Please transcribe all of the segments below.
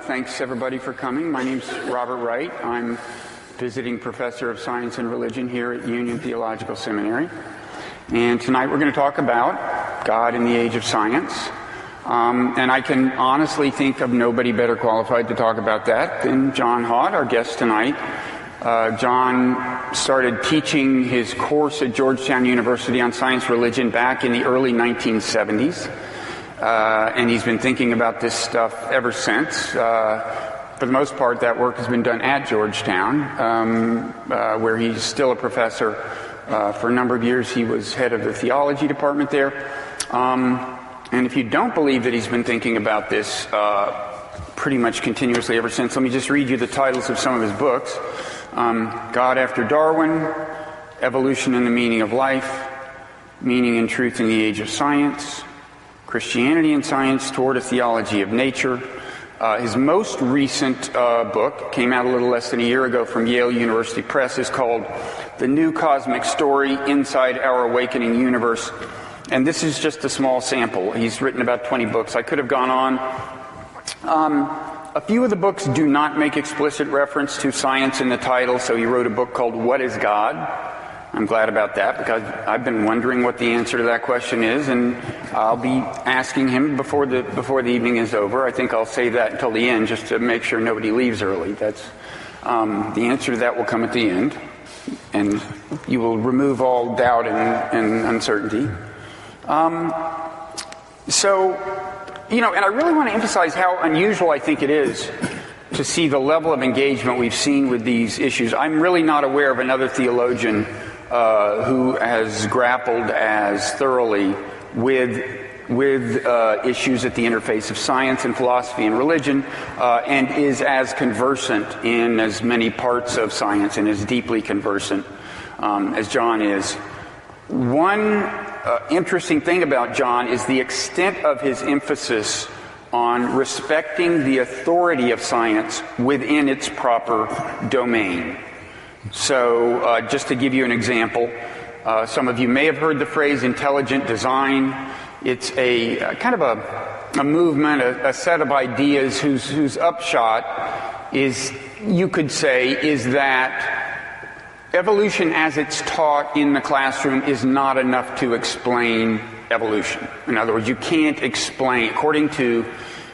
Thanks everybody for coming. My name's Robert Wright. I'm visiting professor of science and religion here at Union Theological Seminary. And tonight we're going to talk about God in the age of science. And I can honestly think of nobody better qualified to talk about that than John Haught, our guest tonight. John started teaching his course at Georgetown University on science religion back in the early 1970s. And he's been thinking about this stuff ever since. For the most part, that work has been done at Georgetown, where he's still a professor. For a number of years, he was head of the theology department there. And if you don't believe that he's been thinking about this pretty much continuously ever since, let me just read you the titles of some of his books. God After Darwin, Evolution and the Meaning of Life, Meaning and Truth in the Age of Science, Christianity and Science Toward a Theology of Nature. His most recent book came out a little less than a year ago from Yale University Press, is called The New Cosmic Story, Inside Our Awakening Universe. And this is just a small sample. He's written about 20 books. I could have gone on. A few of the books do not make explicit reference to science in the title, so he wrote a book called What is God? I'm glad about that, because I've been wondering what the answer to that question is, and I'll be asking him before the evening is over. I think I'll save that until the end, just to make sure nobody leaves early. That's the answer to that will come at the end, and you will remove all doubt and uncertainty. And I really want to emphasize how unusual I think it is to see the level of engagement we've seen with these issues. I'm really not aware of another theologian who has grappled as thoroughly with issues at the interface of science and philosophy and religion, and is as conversant in as many parts of science and as deeply conversant as John is. One interesting thing about John is the extent of his emphasis on respecting the authority of science within its proper domain. So just to give you an example, some of you may have heard the phrase intelligent design. It's a kind of a movement, a set of ideas whose upshot is, you could say, is that evolution as it's taught in the classroom is not enough to explain evolution. In other words, you can't explain, according to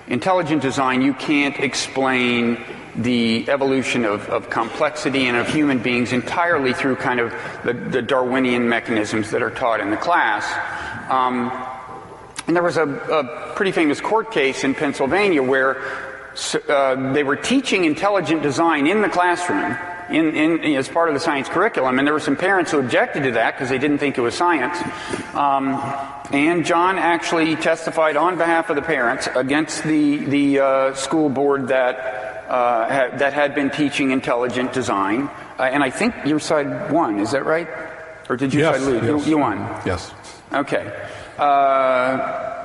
intelligent design, you can't explain the evolution of complexity and of human beings entirely through kind of the Darwinian mechanisms that are taught in the class. And there was a pretty famous court case in Pennsylvania where they were teaching intelligent design in the classroom, as part of the science curriculum, and there were some parents who objected to that because they didn't think it was science. And John actually testified on behalf of the parents against the school board that had been teaching intelligent design. And I think your side won. Is that right? Or did your side lose? Yes. You won. Yes. Okay. I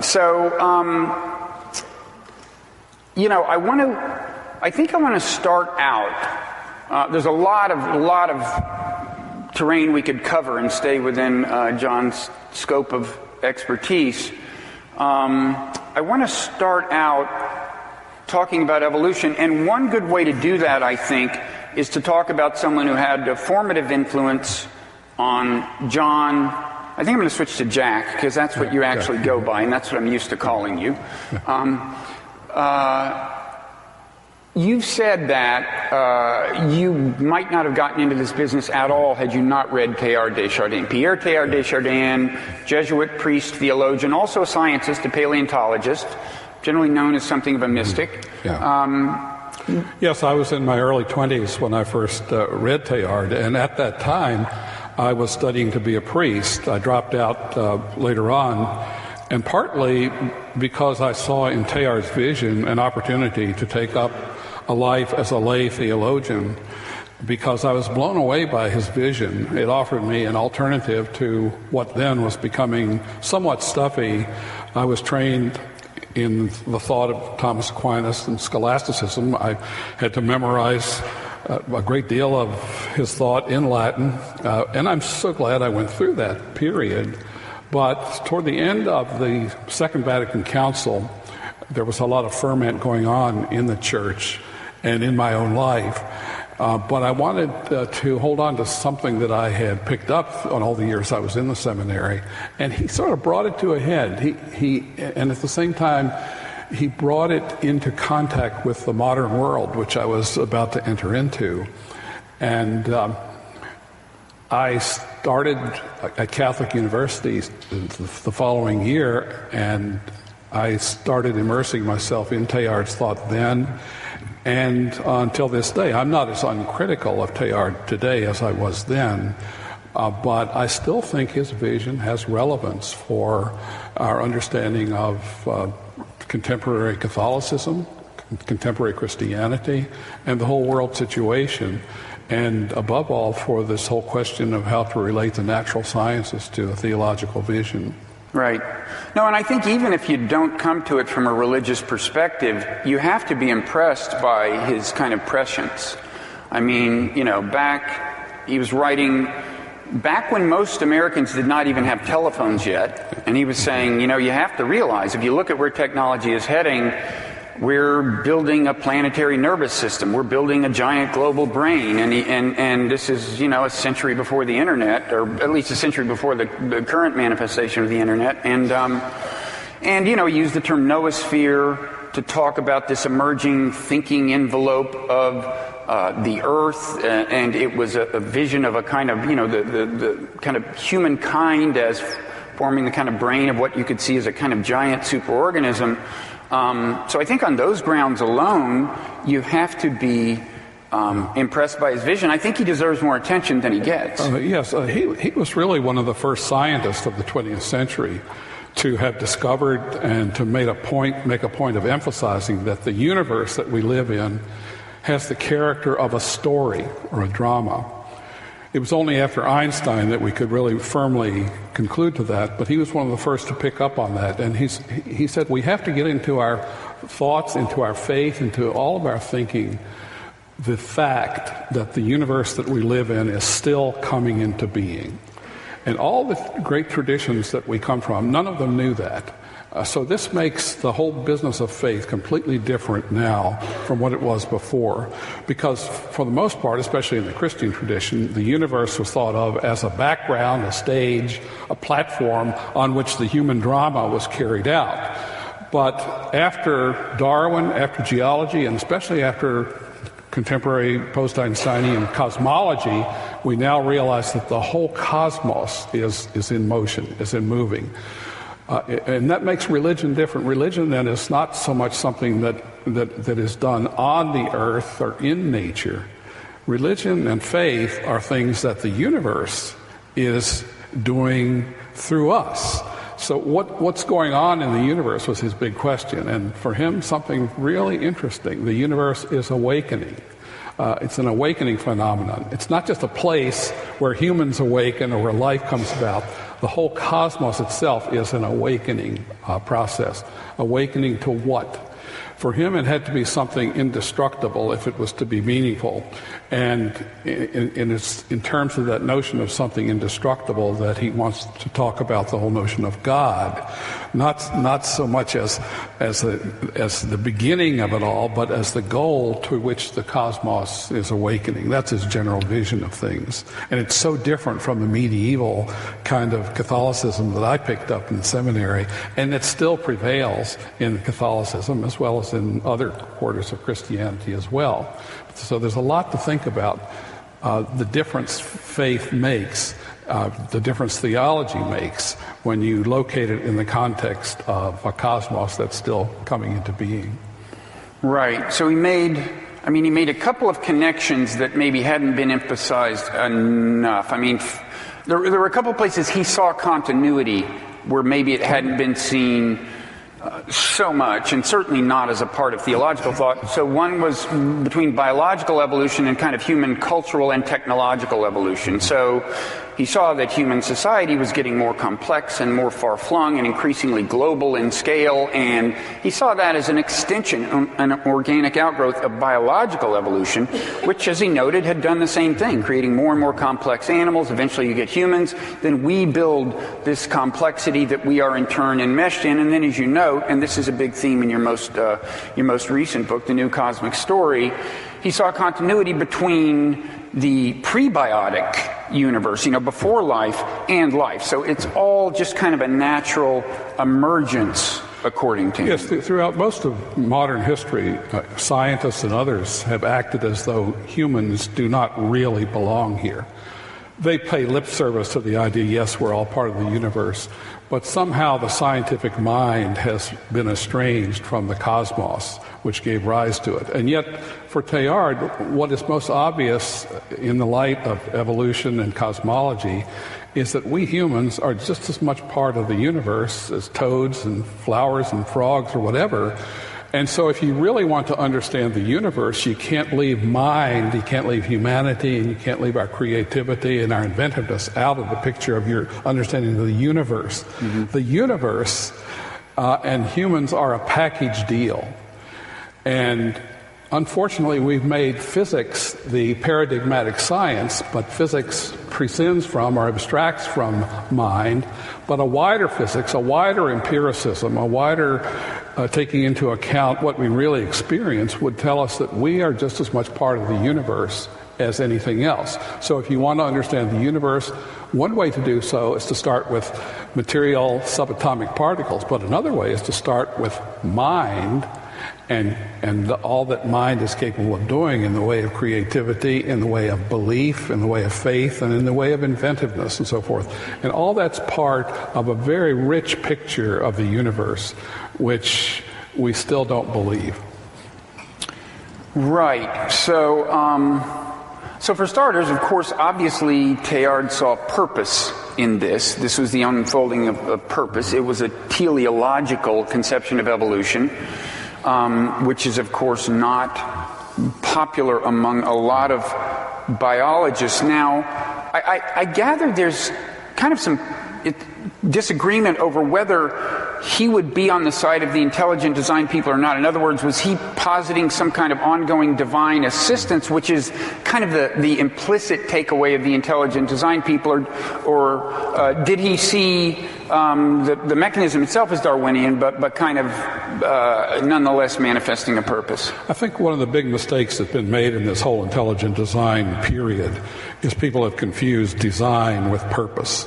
think I want to start out. There's a lot of terrain we could cover and stay within John's scope of expertise. I want to start out talking about evolution, and one good way to do that, I think, is to talk about someone who had a formative influence on John. I think I'm going to switch to Jack, because that's what you actually go by, and that's what I'm used to calling you. You've said that you might not have gotten into this business at all had you not read Teilhard de Chardin. Pierre Teilhard de Chardin, Jesuit priest, theologian, also a scientist, a paleontologist, generally known as something of a mystic. Yes, I was in my early 20s when I first read Teilhard, and at that time I was studying to be a priest. I dropped out later on, and partly because I saw in Teilhard's vision an opportunity to take up a life as a lay theologian, because I was blown away by his vision. It offered me an alternative to what then was becoming somewhat stuffy. I was trained in the thought of Thomas Aquinas and scholasticism. I had to memorize a great deal of his thought in Latin, and I'm so glad I went through that period. But toward the end of the Second Vatican Council, there was a lot of ferment going on in the church and in my own life. But I wanted to hold on to something that I had picked up on all the years I was in the seminary, and he sort of brought it to a head. And at the same time, he brought it into contact with the modern world, which I was about to enter into. And I started at Catholic University the following year, and I started immersing myself in Teilhard's thought then, and until this day. I'm not as uncritical of Teilhard today as I was then, but I still think his vision has relevance for our understanding of contemporary Catholicism, contemporary Christianity, and the whole world situation, and above all for this whole question of how to relate the natural sciences to a theological vision. Right. No, and I think even if you don't come to it from a religious perspective, you have to be impressed by his kind of prescience. I mean, he was writing back when most Americans did not even have telephones yet, and he was saying, you have to realize, if you look at where technology is heading, we're building a planetary nervous system. We're building a giant global brain, and this is a century before the internet, or at least a century before the current manifestation of the internet. And he used the term noosphere to talk about this emerging thinking envelope of the Earth, and it was a vision of a kind of the kind of humankind as forming the kind of brain of what you could see as a kind of giant superorganism. So I think on those grounds alone, you have to be impressed by his vision. I think he deserves more attention than he gets. Yes, he was really one of the first scientists of the 20th century to have discovered and to make a point of emphasizing that the universe that we live in has the character of a story or a drama. It was only after Einstein that we could really firmly conclude to that, but he was one of the first to pick up on that. And he said we have to get into our thoughts, into our faith, into all of our thinking, the fact that the universe that we live in is still coming into being. And all the great traditions that we come from, none of them knew that. So this makes the whole business of faith completely different now from what it was before, because for the most part, especially in the Christian tradition, the universe was thought of as a background, a stage, a platform on which the human drama was carried out. But after Darwin, after geology, and especially after contemporary post-Einsteinian cosmology, we now realize that the whole cosmos is in motion, is in moving. And that makes religion different. Religion then is not so much something that is done on the earth or in nature. Religion and faith are things that the universe is doing through us. So what's going on in the universe was his big question. And for him, something really interesting. The universe is awakening. It's an awakening phenomenon. It's not just a place where humans awaken or where life comes about. The whole cosmos itself is an awakening process. Awakening to what? For him, it had to be something indestructible if it was to be meaningful. And in terms of that notion of something indestructible, that he wants to talk about the whole notion of God, not so much as the beginning of it all, but as the goal to which the cosmos is awakening. That's his general vision of things. And it's so different from the medieval kind of Catholicism that I picked up in the seminary, and it still prevails in Catholicism as well as in other quarters of Christianity as well. So there's a lot to think about. The difference faith makes, the difference theology makes when you locate it in the context of a cosmos that's still coming into being. Right. So he made a couple of connections that maybe hadn't been emphasized enough. I mean, there were a couple of places he saw continuity where maybe it hadn't been seen so much, and certainly not as a part of theological thought. So one was between biological evolution and kind of human cultural and technological evolution. So He saw that human society was getting more complex and more far-flung and increasingly global in scale, and he saw that as an extension, an organic outgrowth of biological evolution, which, as he noted, had done the same thing, creating more and more complex animals. Eventually you get humans, then we build this complexity that we are in turn enmeshed in, and then, as you note, and this is a big theme in your most recent book, The New Cosmic Story, he saw continuity between the prebiotic universe, before life, and life. So it's all just kind of a natural emergence, according to him. Yes, throughout most of modern history, scientists and others have acted as though humans do not really belong here. They pay lip service to the idea, yes, we're all part of the universe, but somehow the scientific mind has been estranged from the cosmos, which gave rise to it. And yet, for Teilhard, what is most obvious in the light of evolution and cosmology is that we humans are just as much part of the universe as toads and flowers and frogs or whatever. And so if you really want to understand the universe, you can't leave mind, you can't leave humanity, and you can't leave our creativity and our inventiveness out of the picture of your understanding of the universe. Mm-hmm. The universe and humans are a package deal. And unfortunately, we've made physics the paradigmatic science, but physics prescinds from or abstracts from mind. But a wider physics, a wider empiricism, a wider taking into account what we really experience would tell us that we are just as much part of the universe as anything else. So if you want to understand the universe, one way to do so is to start with material subatomic particles, but another way is to start with mind and all that mind is capable of doing in the way of creativity, in the way of belief, in the way of faith, and in the way of inventiveness and so forth. And all that's part of a very rich picture of the universe, which we still don't believe. Right. So for starters, of course, obviously, Teilhard saw purpose in this. This was the unfolding of purpose. It was a teleological conception of evolution, which is, of course, not popular among a lot of biologists. Now, I gather there's kind of some disagreement over whether he would be on the side of the intelligent design people or not. In other words, was he positing some kind of ongoing divine assistance, which is kind of the implicit takeaway of the intelligent design people, or did he see the mechanism itself as Darwinian, but kind of nonetheless manifesting a purpose? I think one of the big mistakes that's been made in this whole intelligent design period is people have confused design with purpose.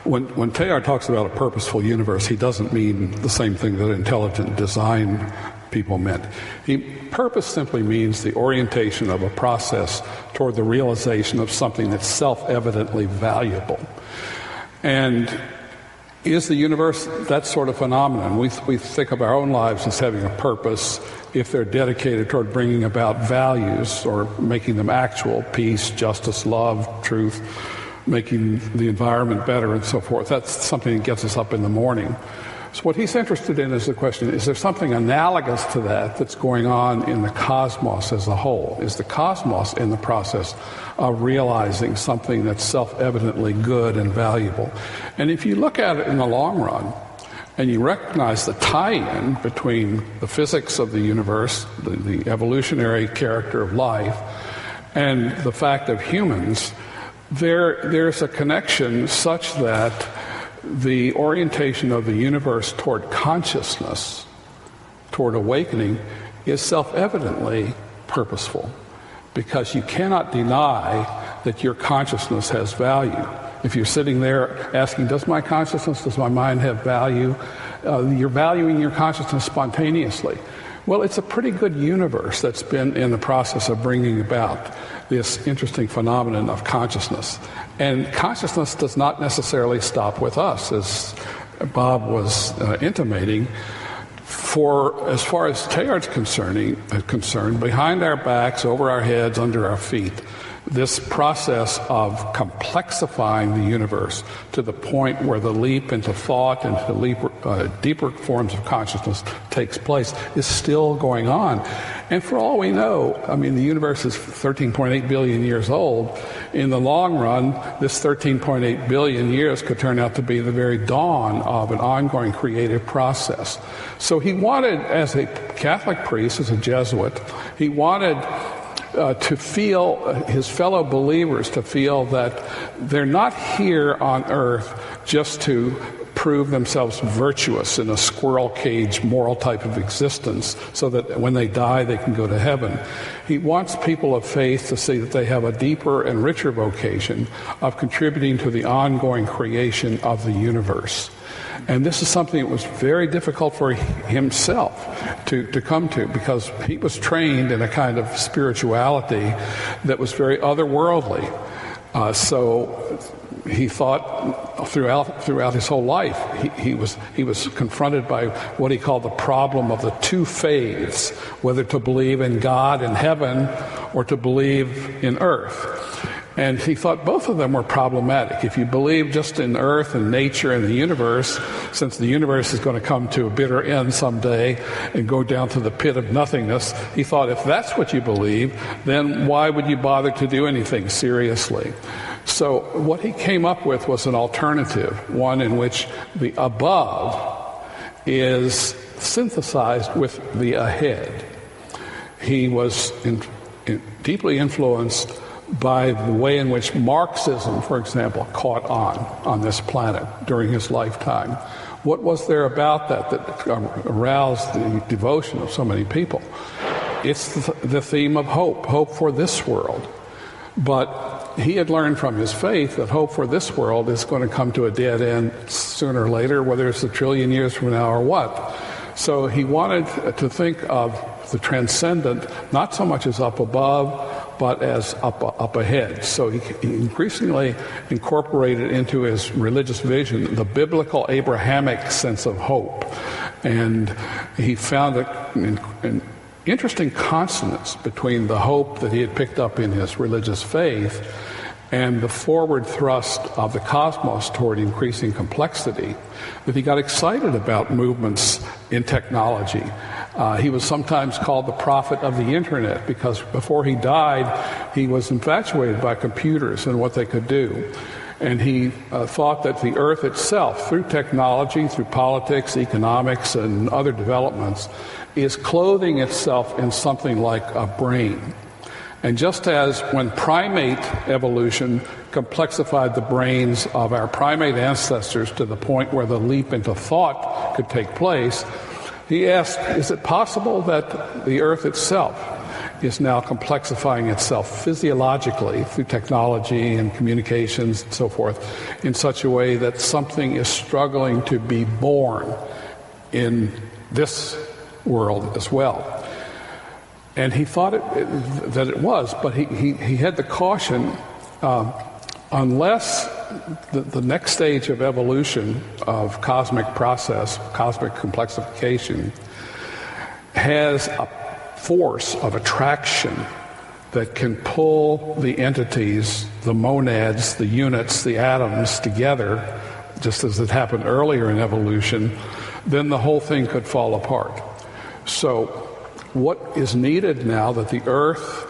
When Teilhard talks about a purposeful universe, he doesn't mean the same thing that intelligent design people meant. Purpose simply means the orientation of a process toward the realization of something that's self-evidently valuable. And is the universe that sort of phenomenon? We think of our own lives as having a purpose if they're dedicated toward bringing about values or making them actual: peace, justice, love, truth, making the environment better, and so forth. That's something that gets us up in the morning. So what he's interested in is the question, is there something analogous to that that's going on in the cosmos as a whole? Is the cosmos in the process of realizing something that's self-evidently good and valuable? And if you look at it in the long run, and you recognize the tie-in between the physics of the universe, the evolutionary character of life, and the fact of humans, there's a connection such that the orientation of the universe toward consciousness, toward awakening, is self-evidently purposeful, because you cannot deny that your consciousness has value. If you're sitting there asking, does my consciousness, does my mind have value? You're valuing your consciousness spontaneously. Well, it's a pretty good universe that's been in the process of bringing about this interesting phenomenon of consciousness. And consciousness does not necessarily stop with us, as Bob was intimating. For as far as Teilhard's concerned, behind our backs, over our heads, under our feet, this process of complexifying the universe to the point where the leap into thought and to deeper forms of consciousness takes place is still going on. And for all we know, I mean, the universe is 13.8 billion years old. In the long run, this 13.8 billion years could turn out to be the very dawn of an ongoing creative process. So he wanted, as a Catholic priest, as a Jesuit, he wanted to feel, his fellow believers to feel that they're not here on earth just to prove themselves virtuous in a squirrel cage moral type of existence so that when they die they can go to heaven. He wants people of faith to see that they have a deeper and richer vocation of contributing to the ongoing creation of the universe. And this is something that was very difficult for himself to come to, because he was trained in a kind of spirituality that was very otherworldly. So he thought throughout his whole life, he was confronted by what he called the problem of the two faiths, whether to believe in God in heaven or to believe in earth. And he thought both of them were problematic. If you believe just in earth and nature and the universe, since the universe is going to come to a bitter end someday and go down to the pit of nothingness, he thought if that's what you believe, then why would you bother to do anything seriously? So what he came up with was an alternative, one in which the above is synthesized with the ahead. He was deeply influenced by the way in which Marxism, for example, caught on this planet during his lifetime. What was there about that aroused the devotion of so many people? It's the theme of hope for this world. But he had learned from his faith that hope for this world is going to come to a dead end sooner or later, whether it's 1 trillion years from now or what. So he wanted to think of the transcendent not so much as up above, but as up ahead. So he increasingly incorporated into his religious vision the biblical Abrahamic sense of hope. And he found an interesting consonance between the hope that he had picked up in his religious faith and the forward thrust of the cosmos toward increasing complexity, that he got excited about movements in technology. He was sometimes called the prophet of the internet because before he died, he was infatuated by computers and what they could do. And he thought that the earth itself, through technology, through politics, economics, and other developments, is clothing itself in something like a brain. And just as when primate evolution complexified the brains of our primate ancestors to the point where the leap into thought could take place, he asked, is it possible that the earth itself is now complexifying itself physiologically through technology and communications and so forth in such a way that something is struggling to be born in this world as well? And he thought that it was, but he had the caution, unless the next stage of evolution of cosmic process, cosmic complexification, has a force of attraction that can pull the entities, the monads, the units, the atoms together, just as it happened earlier in evolution, then the whole thing could fall apart. So what is needed now that the earth,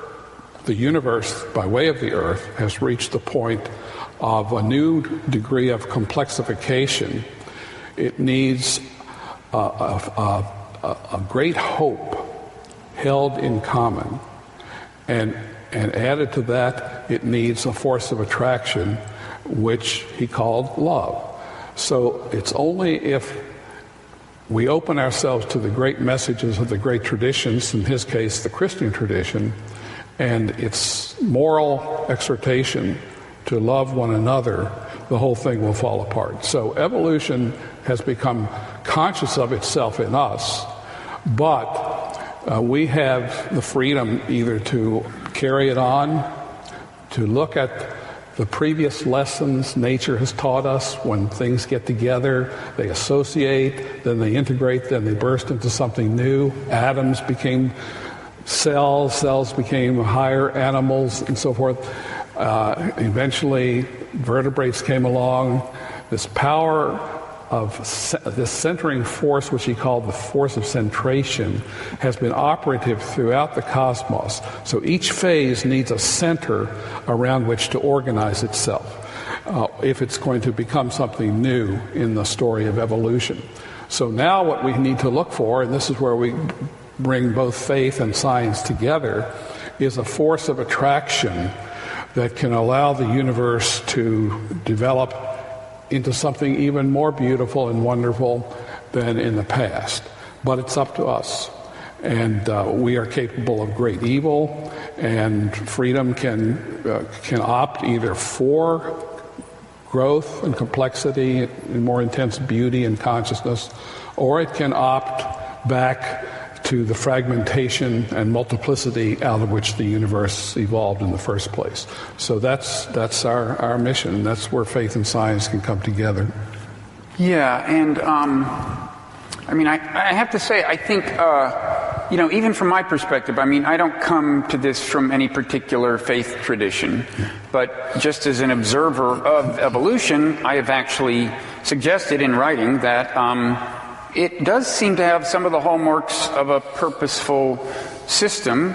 the universe by way of the earth, has reached the point of a new degree of complexification, it needs a great hope held in common. And added to that, it needs a force of attraction, which he called love. So it's only if we open ourselves to the great messages of the great traditions, in his case, the Christian tradition, and its moral exhortation to love one another, the whole thing will fall apart. So evolution has become conscious of itself in us, but we have the freedom either to carry it on, to look at the previous lessons nature has taught us. When things get together, they associate, then they integrate, then they burst into something new. Atoms became cells became higher animals and so forth. Eventually, vertebrates came along. This power of this centering force, which he called the force of centration, has been operative throughout the cosmos. So each phase needs a center around which to organize itself if it's going to become something new in the story of evolution. So now what we need to look for, and this is where we bring both faith and science together, is a force of attraction that can allow the universe to develop into something even more beautiful and wonderful than in the past. But it's up to us. And we are capable of great evil, and freedom can opt either for growth and complexity and more intense beauty and consciousness, or it can opt back to the fragmentation and multiplicity out of which the universe evolved in the first place. So that's our mission. That's where faith and science can come together. Yeah, and I have to say, I think, even from my perspective, I don't come to this from any particular faith tradition, but just as an observer of evolution, I have actually suggested in writing that it does seem to have some of the hallmarks of a purposeful system,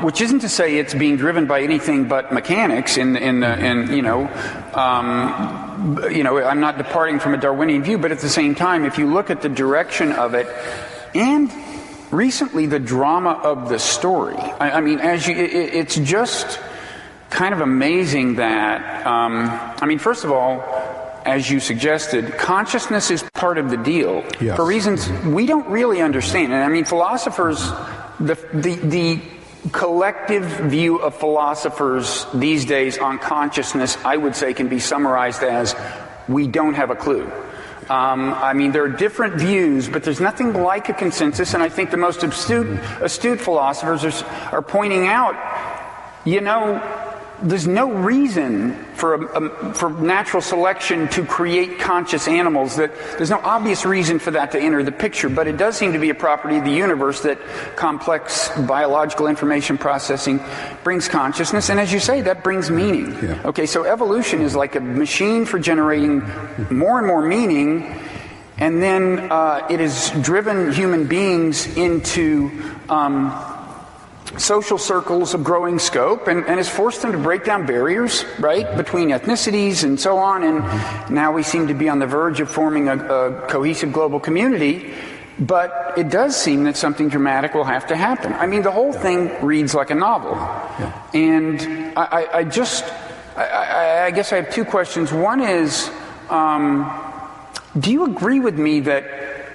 which isn't to say it's being driven by anything but mechanics. I'm not departing from a Darwinian view, but at the same time, if you look at the direction of it, and recently the drama of the story, it's just kind of amazing that, first of all, as you suggested, consciousness is part of the deal. Yes. For reasons we don't really understand. And philosophers, the collective view of philosophers these days on consciousness, I would say, can be summarized as, we don't have a clue. There are different views, but there's nothing like a consensus, and I think the most astute philosophers are pointing out, there's no reason for natural selection to create conscious animals. That there's no obvious reason for that to enter the picture, but it does seem to be a property of the universe that complex biological information processing brings consciousness, and as you say, that brings meaning. Yeah. Okay, so evolution is like a machine for generating more and more meaning, and then it has driven human beings into social circles of growing scope, and has forced them to break down barriers, right, between ethnicities and so on, and now we seem to be on the verge of forming a cohesive global community, but it does seem that something dramatic will have to happen. The whole thing reads like a novel. Yeah. And I guess I have two questions. One is, do you agree with me that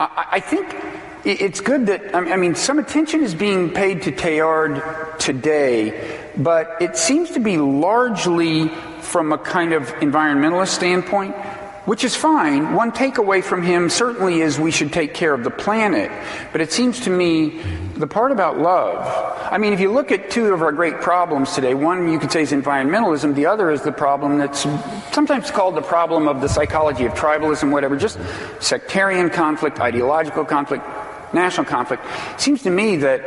I think it's good that, some attention is being paid to Teilhard today, but it seems to be largely from a kind of environmentalist standpoint, which is fine. One takeaway from him certainly is we should take care of the planet, but it seems to me the part about love, if you look at two of our great problems today, one you could say is environmentalism, the other is the problem that's sometimes called the problem of the psychology of tribalism, whatever, just sectarian conflict, ideological conflict, national conflict. It seems to me that,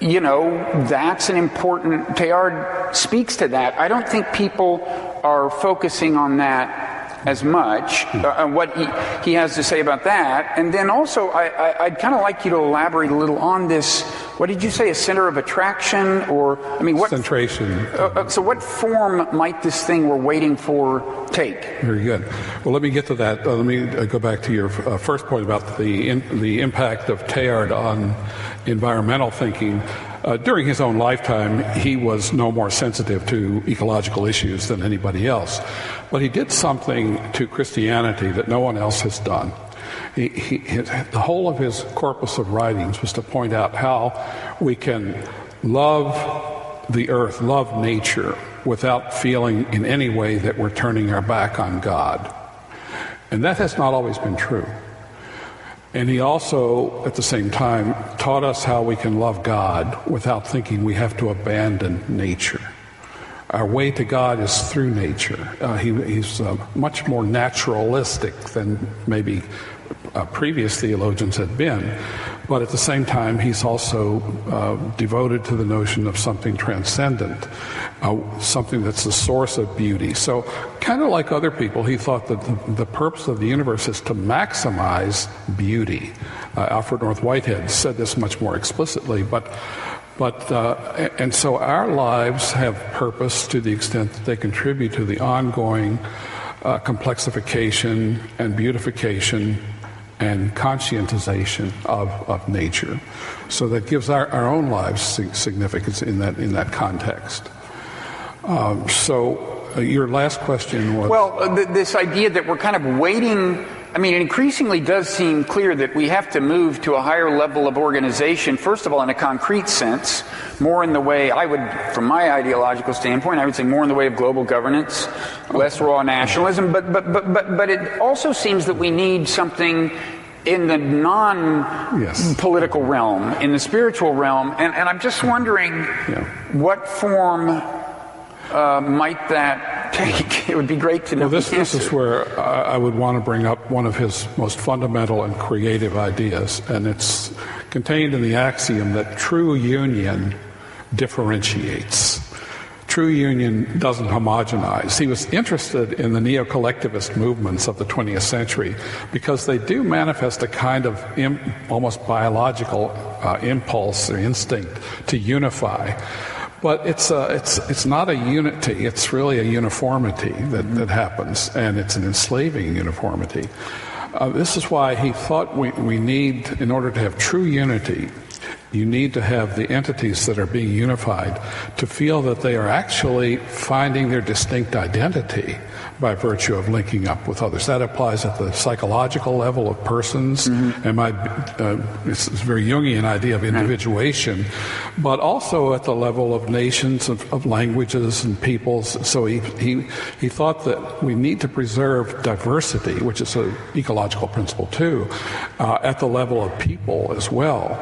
that's an important, Teilhard speaks to that. I don't think people are focusing on that as much, what he has to say about that. And then also, I'd kind of like you to elaborate a little on this, what did you say, a center of attraction, or, what? Concentration. So what form might this thing we're waiting for take? Very good. Well, let me get to that. Let me go back to your first point about the impact of Teilhard on environmental thinking. During his own lifetime, he was no more sensitive to ecological issues than anybody else. But he did something to Christianity that no one else has done. The whole of his corpus of writings was to point out how we can love the earth, love nature, without feeling in any way that we're turning our back on God. And that has not always been true. And he also, at the same time, taught us how we can love God without thinking we have to abandon nature. Our way to God is through nature. He's much more naturalistic than maybe previous theologians had been. But at the same time, he's also devoted to the notion of something transcendent, something that's the source of beauty. So kind of like other people, he thought that the purpose of the universe is to maximize beauty. Alfred North Whitehead said this much more explicitly, and so our lives have purpose to the extent that they contribute to the ongoing complexification and beautification and conscientization of nature. So that gives our own lives significance in that context. Your last question was... Well, this idea that we're kind of waiting... I mean, it increasingly does seem clear that we have to move to a higher level of organization, first of all, in a concrete sense, more in the way, from my ideological standpoint, I would say more in the way of global governance, less raw nationalism, but it also seems that we need something in the non-political realm, in the spiritual realm, and I'm just wondering what form might that take? It would be great to know. Well, this is where I would want to bring up one of his most fundamental and creative ideas, and it's contained in the axiom that true union differentiates. True union doesn't homogenize. He was interested in the neo-collectivist movements of the 20th century because they do manifest a kind of almost biological impulse or instinct to unify. But it's not a unity, it's really a uniformity that happens, and it's an enslaving uniformity. This is why he thought we need, in order to have true unity, you need to have the entities that are being unified to feel that they are actually finding their distinct identity by virtue of linking up with others. That applies at the psychological level of persons, and it's a very Jungian idea of individuation, but also at the level of nations, of languages and peoples. So he thought that we need to preserve diversity, which is an ecological principle too, at the level of people as well.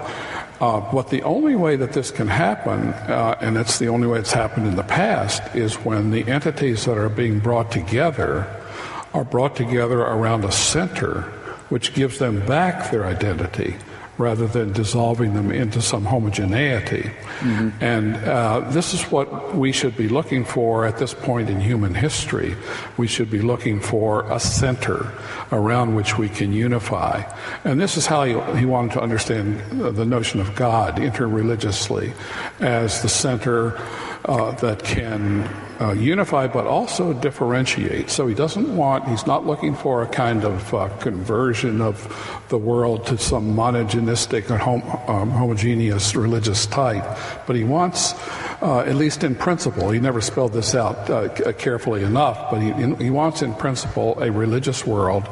But the only way that this can happen, and it's the only way it's happened in the past, is when the entities that are being brought together are brought together around a center which gives them back their identity rather than dissolving them into some homogeneity. And this is what we should be looking for at this point in human history. We should be looking for a center around which we can unify. And this is how he wanted to understand the notion of God interreligiously as the center that can unify but also differentiate. So he's not looking for a kind of conversion of the world to some monogenistic and homogeneous religious type, but he wants, at least in principle, he never spelled this out carefully enough, but he wants in principle a religious world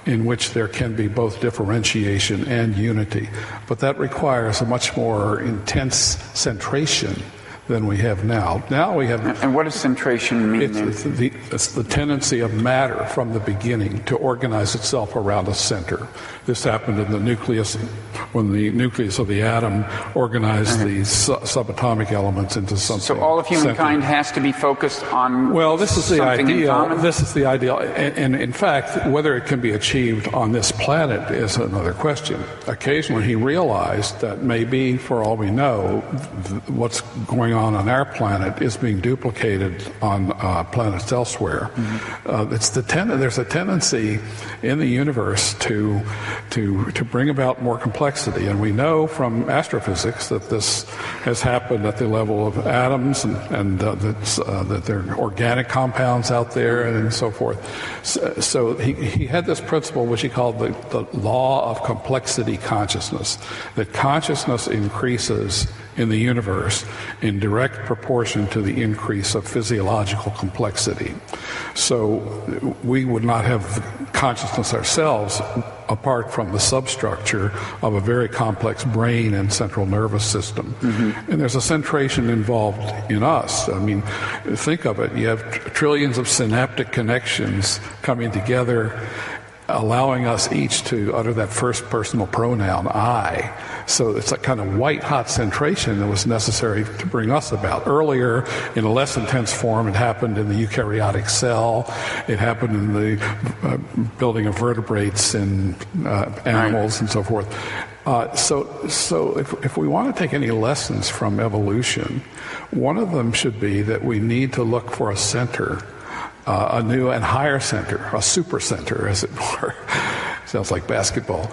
in which there can be both differentiation and unity. But that requires a much more intense centration than we have now. Now we have... And what does centration mean? It's the tendency of matter from the beginning to organize itself around a center. This happened in the nucleus, when the nucleus of the atom organized these subatomic elements into something. So all of humankind has to be focused on this is the something in ideal. common? This is the ideal. And in fact, whether it can be achieved on this planet is another question. Occasionally he realized that maybe, for all we know, what's going on our planet is being duplicated on planets elsewhere. There's a tendency in the universe to bring about more complexity, and we know from astrophysics that this has happened at the level of atoms and that there are organic compounds out there and so forth. So he had this principle which he called the law of complexity consciousness, that consciousness increases in the universe in direct proportion to the increase of physiological complexity. So we would not have consciousness ourselves apart from the substructure of a very complex brain and central nervous system. And there's a centration involved in us. I mean, think of it. You have trillions of synaptic connections coming together allowing us each to utter that first personal pronoun, I. So it's a kind of white-hot centration that was necessary to bring us about. Earlier, in a less intense form, it happened in the eukaryotic cell. It happened in the building of vertebrates in animals and so forth. So if we want to take any lessons from evolution, one of them should be that we need to look for a center, a new and higher center, a super center, as it were. Sounds like basketball,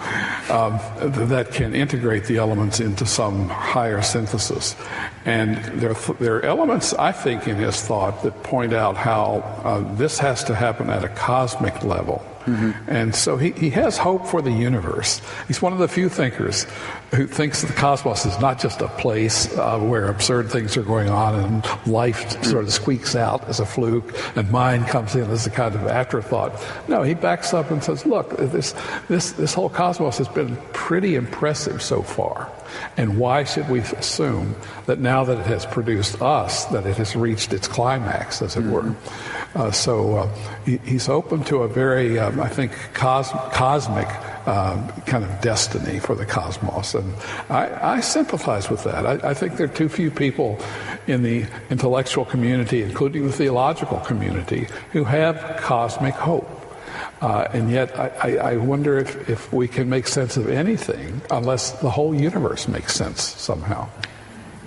that can integrate the elements into some higher synthesis. And there are elements, I think, in his thought that point out how this has to happen at a cosmic level. Mm-hmm. And so he has hope for the universe. He's one of the few thinkers who thinks the cosmos is not just a place where absurd things are going on and life sort of squeaks out as a fluke and mind comes in as a kind of afterthought. No, he backs up and says, look, this whole cosmos has been pretty impressive so far. And why should we assume that now that it has produced us, that it has reached its climax, as it were? So he's open to a very, I think, cosmic kind of destiny for the cosmos. And I sympathize with that. I think there are too few people in the intellectual community, including the theological community, who have cosmic hope. And yet I wonder if we can make sense of anything unless the whole universe makes sense somehow.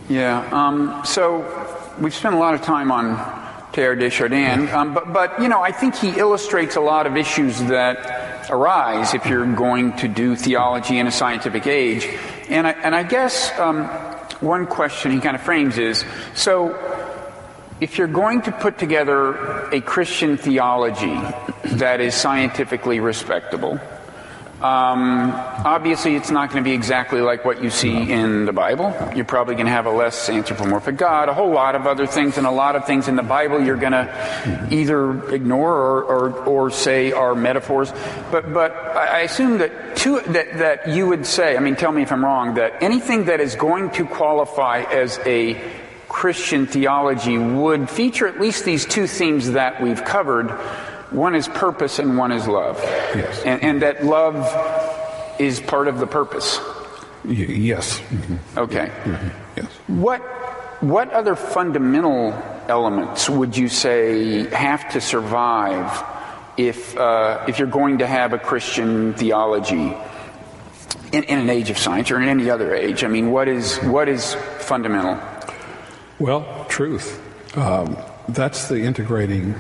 Yeah. So we've spent a lot of time on Teilhard de Chardin, but I think he illustrates a lot of issues that arise if you're going to do theology in a scientific age. And I guess one question he kind of frames is, so if you're going to put together a Christian theology that is scientifically respectable, obviously it's not going to be exactly like what you see in the Bible. You're probably going to have a less anthropomorphic God, a whole lot of other things, and a lot of things in the Bible you're going to either ignore or say are metaphors. But I assume that you would say, I mean, tell me if I'm wrong, that anything that is going to qualify as a Christian theology would feature at least these two themes that we've covered. One is purpose and one is love. Yes. And that love is part of the purpose. Yes. Mm-hmm. Okay. Mm-hmm. Yes. What other fundamental elements would you say have to survive if you're going to have a Christian theology in an age of science or in any other age? I mean, what is fundamental? Well, truth. That's the integrating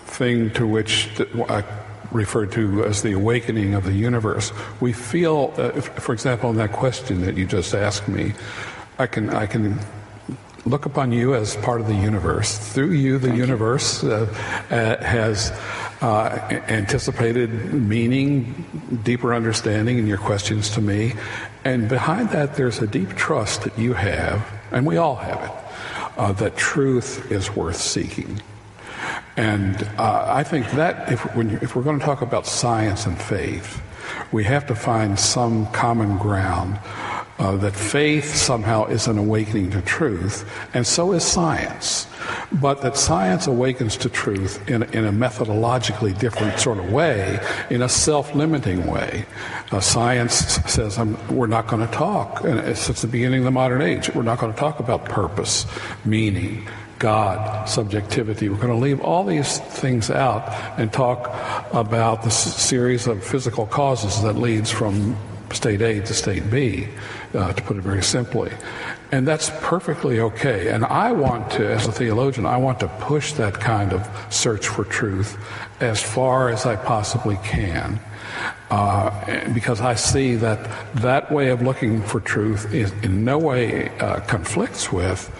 thing to which I refer to as the awakening of the universe. We feel, for example, in that question that you just asked me, I can look upon you as part of the universe. Through you, the universe has anticipated meaning, deeper understanding in your questions to me. And behind that, there's a deep trust that you have, and we all have it, that truth is worth seeking. And I think that if we're going to talk about science and faith, we have to find some common ground. That faith somehow is an awakening to truth, and so is science. But that science awakens to truth in a methodologically different sort of way, in a self-limiting way. Science says, we're not going to talk, and since the beginning of the modern age, we're not going to talk about purpose, meaning, God, subjectivity. We're going to leave all these things out and talk about the series of physical causes that leads from state A to state B, to put it very simply. And that's perfectly okay. And I want to, as a theologian, I want to push that kind of search for truth as far as I possibly can. Because I see that way of looking for truth is in no way conflicts with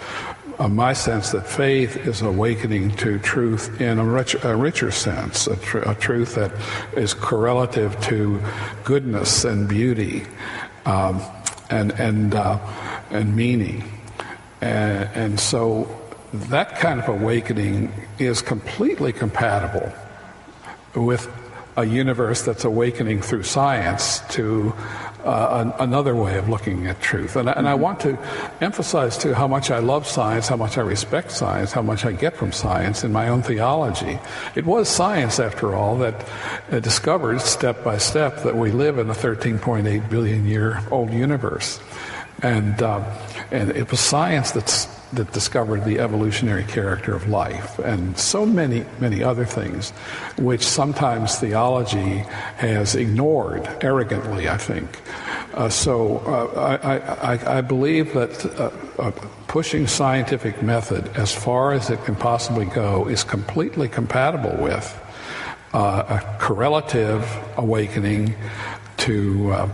my sense that faith is awakening to truth in a richer sense, a truth that is correlative to goodness and beauty and meaning. And so that kind of awakening is completely compatible with a universe that's awakening through science to another way of looking at truth. And I want to emphasize, too, how much I love science, how much I respect science, how much I get from science in my own theology. It was science, after all, that discovered step by step that we live in a 13.8 billion year old universe. And it was science that discovered the evolutionary character of life and so many, many other things, which sometimes theology has ignored arrogantly, I think. I believe that pushing scientific method as far as it can possibly go is completely compatible with a correlative awakening to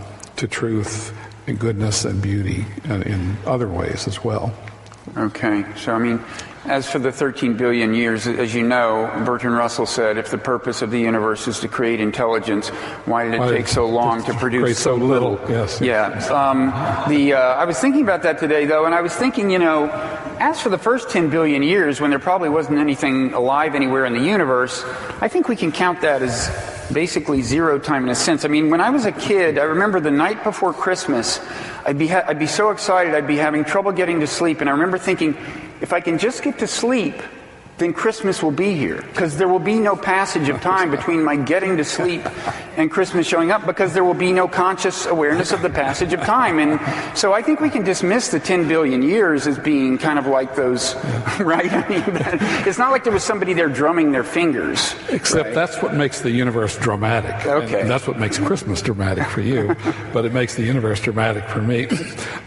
truth and goodness and beauty and in other ways as well. Okay, so I mean, as for the 13 billion years, as you know, Bertrand Russell said, if the purpose of the universe is to create intelligence, why did it take so long to produce so little? Yes. Yeah. I was thinking about that today, though, and I was thinking, as for the first 10 billion years, when there probably wasn't anything alive anywhere in the universe, I think we can count that as basically zero time in a sense. I mean, when I was a kid, I remember the night before Christmas, I'd be so excited, I'd be having trouble getting to sleep, and I remember thinking, if I can just get to sleep, then Christmas will be here, because there will be no passage of time between my getting to sleep and Christmas showing up, because there will be no conscious awareness of the passage of time. And so I think we can dismiss the 10 billion years as being kind of like those, right? I mean, it's not like there was somebody there drumming their fingers. Except right? That's what makes the universe dramatic. Okay. And that's what makes Christmas dramatic for you, but it makes the universe dramatic for me,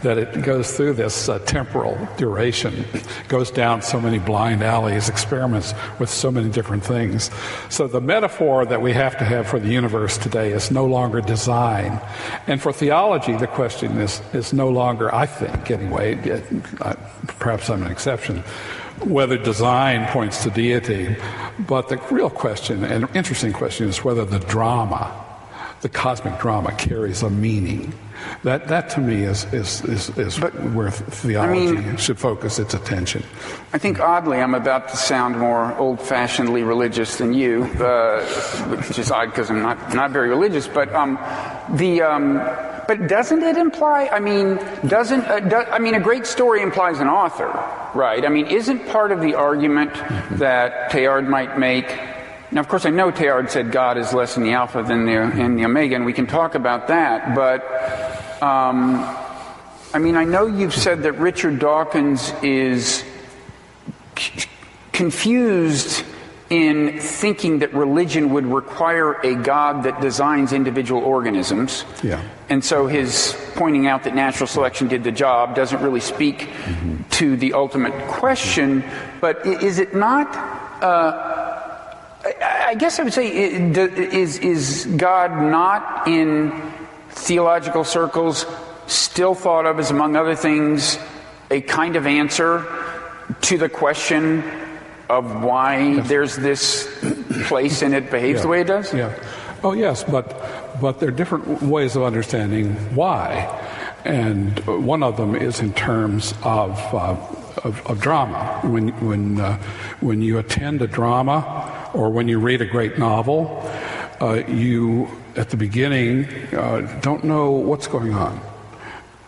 that it goes through this temporal duration, goes down so many blind alleys, experiments with so many different things. So the metaphor that we have to have for the universe today is no longer design. And for theology, the question is no longer, I think anyway, perhaps I'm an exception, whether design points to deity. But the real question, and interesting question, is whether the drama, the cosmic drama, carries a meaning. That to me is where theology should focus its attention. I think oddly I'm about to sound more old-fashionedly religious than you, which is odd because I'm not very religious. But but doesn't it imply? I mean, a great story implies an author, right? I mean, isn't part of the argument that Teilhard might make? Now, of course, I know Teilhard said God is less in the Alpha than in the Omega, and we can talk about that. But I know you've said that Richard Dawkins is confused in thinking that religion would require a God that designs individual organisms. Yeah. And so his pointing out that natural selection did the job doesn't really speak to the ultimate question. But is it not... I guess I would say, is God not in theological circles still thought of as, among other things, a kind of answer to the question of why there's this place and it behaves the way it does? Yeah. Oh, yes, but there are different ways of understanding why. And one of them is in terms of drama. When you attend a drama or when you read a great novel, you, at the beginning, don't know what's going on.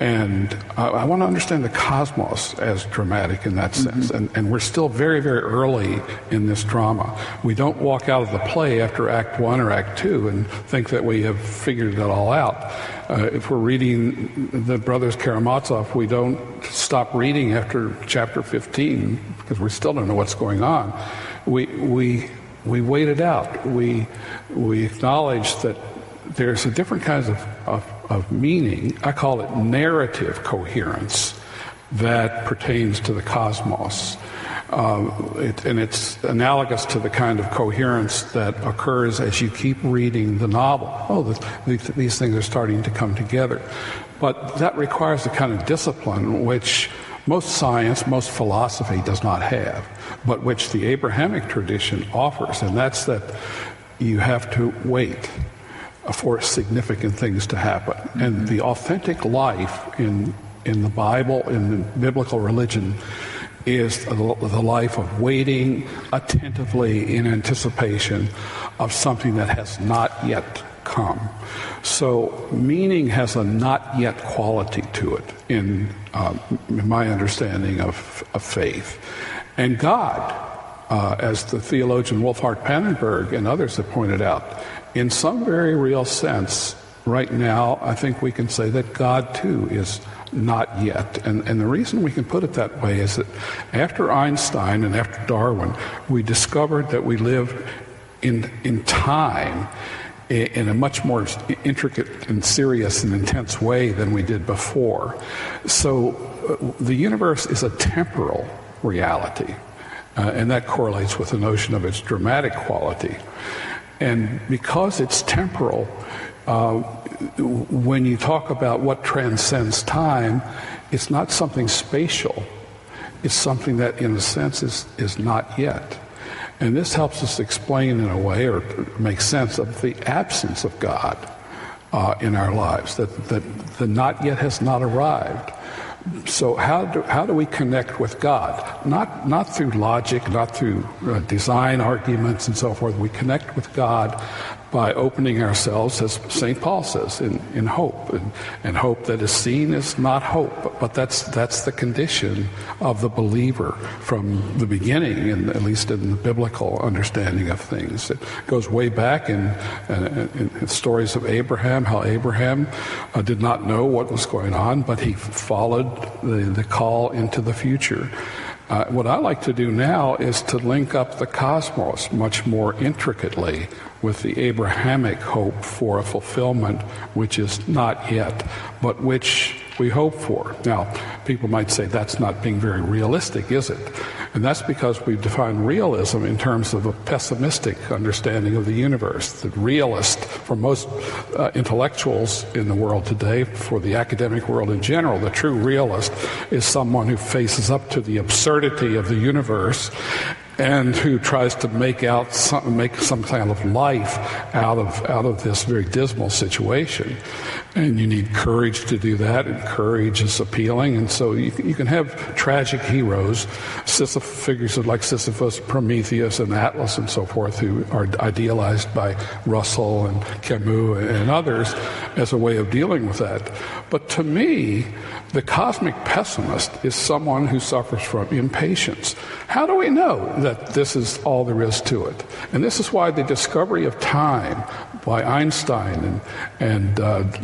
And I want to understand the cosmos as dramatic in that sense. And we're still very, very early in this drama. We don't walk out of the play after Act 1 or Act 2 and think that we have figured it all out. If we're reading the Brothers Karamazov, we don't stop reading after chapter 15 because we still don't know what's going on. We wait it out. We acknowledge that there's a different kinds of meaning. I call it narrative coherence that pertains to the cosmos. And it's analogous to the kind of coherence that occurs as you keep reading the novel. These things are starting to come together. But that requires a kind of discipline which most science, most philosophy does not have, but which the Abrahamic tradition offers, and that's that you have to wait for significant things to happen. And the authentic life in the Bible, in the biblical religion, is the life of waiting attentively in anticipation of something that has not yet come. So meaning has a not yet quality to it in my understanding of faith. And God, as the theologian Wolfhart Pannenberg and others have pointed out, in some very real sense, right now, I think we can say that God, too, is not yet. And the reason we can put it that way is that after Einstein and after Darwin, we discovered that we live in time in a much more intricate and serious and intense way than we did before. So the universe is a temporal reality, and that correlates with the notion of its dramatic quality. And because it's temporal, when you talk about what transcends time, it's not something spatial. It's something that, in a sense, is not yet. And this helps us explain, in a way, or make sense of the absence of God in our lives, that the not yet has not arrived. So how do we connect with God? Not through logic, not through design arguments and so forth. We connect with God by opening ourselves, as St. Paul says, in hope. And hope that is seen is not hope, but that's the condition of the believer from the beginning, and at least in the biblical understanding of things. It goes way back in stories of Abraham, how Abraham did not know what was going on, but he followed the call into the future. What I like to do now is to link up the cosmos much more intricately with the Abrahamic hope for a fulfillment which is not yet, but which we hope for. Now, people might say that's not being very realistic, is it? And that's because we've defined realism in terms of a pessimistic understanding of the universe. The realist, for most intellectuals in the world today, for the academic world in general, the true realist is someone who faces up to the absurdity of the universe and who tries to make some kind of life out of this very dismal situation. And you need courage to do that, and courage is appealing. And so you can have tragic heroes, figures like Sisyphus, Prometheus, and Atlas, and so forth, who are idealized by Russell and Camus and others as a way of dealing with that. But to me, the cosmic pessimist is someone who suffers from impatience. How do we know that this is all there is to it? And this is why the discovery of time by Einstein and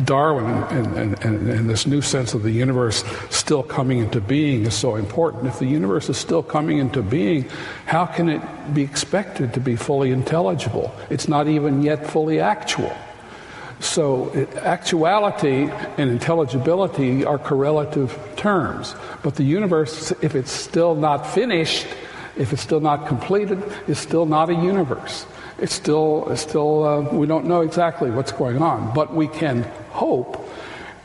Darwin and this new sense of the universe still coming into being is so important. If the universe is still coming into being, how can it be expected to be fully intelligible? It's not even yet fully actual. So actuality and intelligibility are correlative terms. But the universe, if it's still not finished, if it's still not completed, is still not a universe. It's still we don't know exactly what's going on. But we can hope.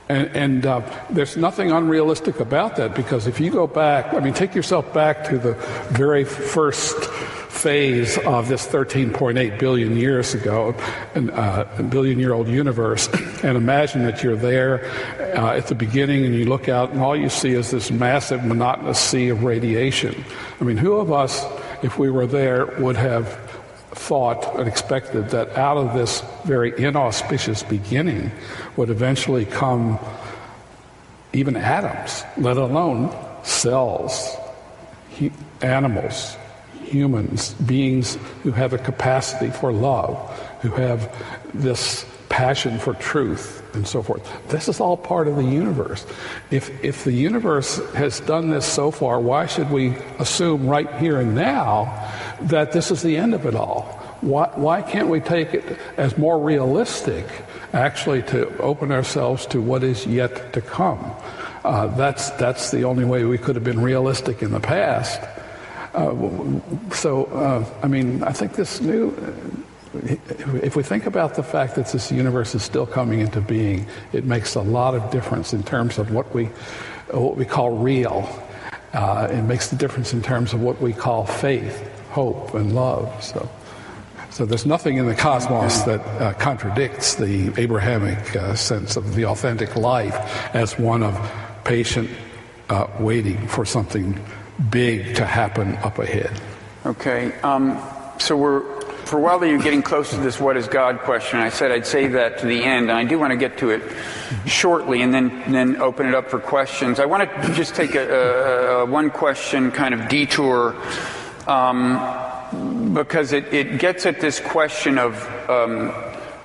And there's nothing unrealistic about that, because if you go back, take yourself back to the very first phase of this 13.8 billion years ago, a billion-year-old universe, and imagine that you're there at the beginning and you look out and all you see is this massive, monotonous sea of radiation. Who of us, if we were there, would have thought and expected that out of this very inauspicious beginning would eventually come even atoms, let alone cells, animals, humans, beings who have a capacity for love, who have this passion for truth, and so forth. This is all part of the universe. If the universe has done this so far, why should we assume right here and now that this is the end of it all? Why can't we take it as more realistic, actually, to open ourselves to what is yet to come? That's the only way we could have been realistic in the past. I think this new... If we think about the fact that this universe is still coming into being, it makes a lot of difference in terms of what we call real. It makes the difference in terms of what we call faith, hope, and love. So there's nothing in the cosmos that contradicts the Abrahamic sense of the authentic life as one of patient waiting for something big to happen up ahead. Okay. So for a while there, you're getting close to this "what is God" question. I said I'd save that to the end, and I do want to get to it shortly, and then open it up for questions. I want to just take a one question kind of detour, because it gets at this question of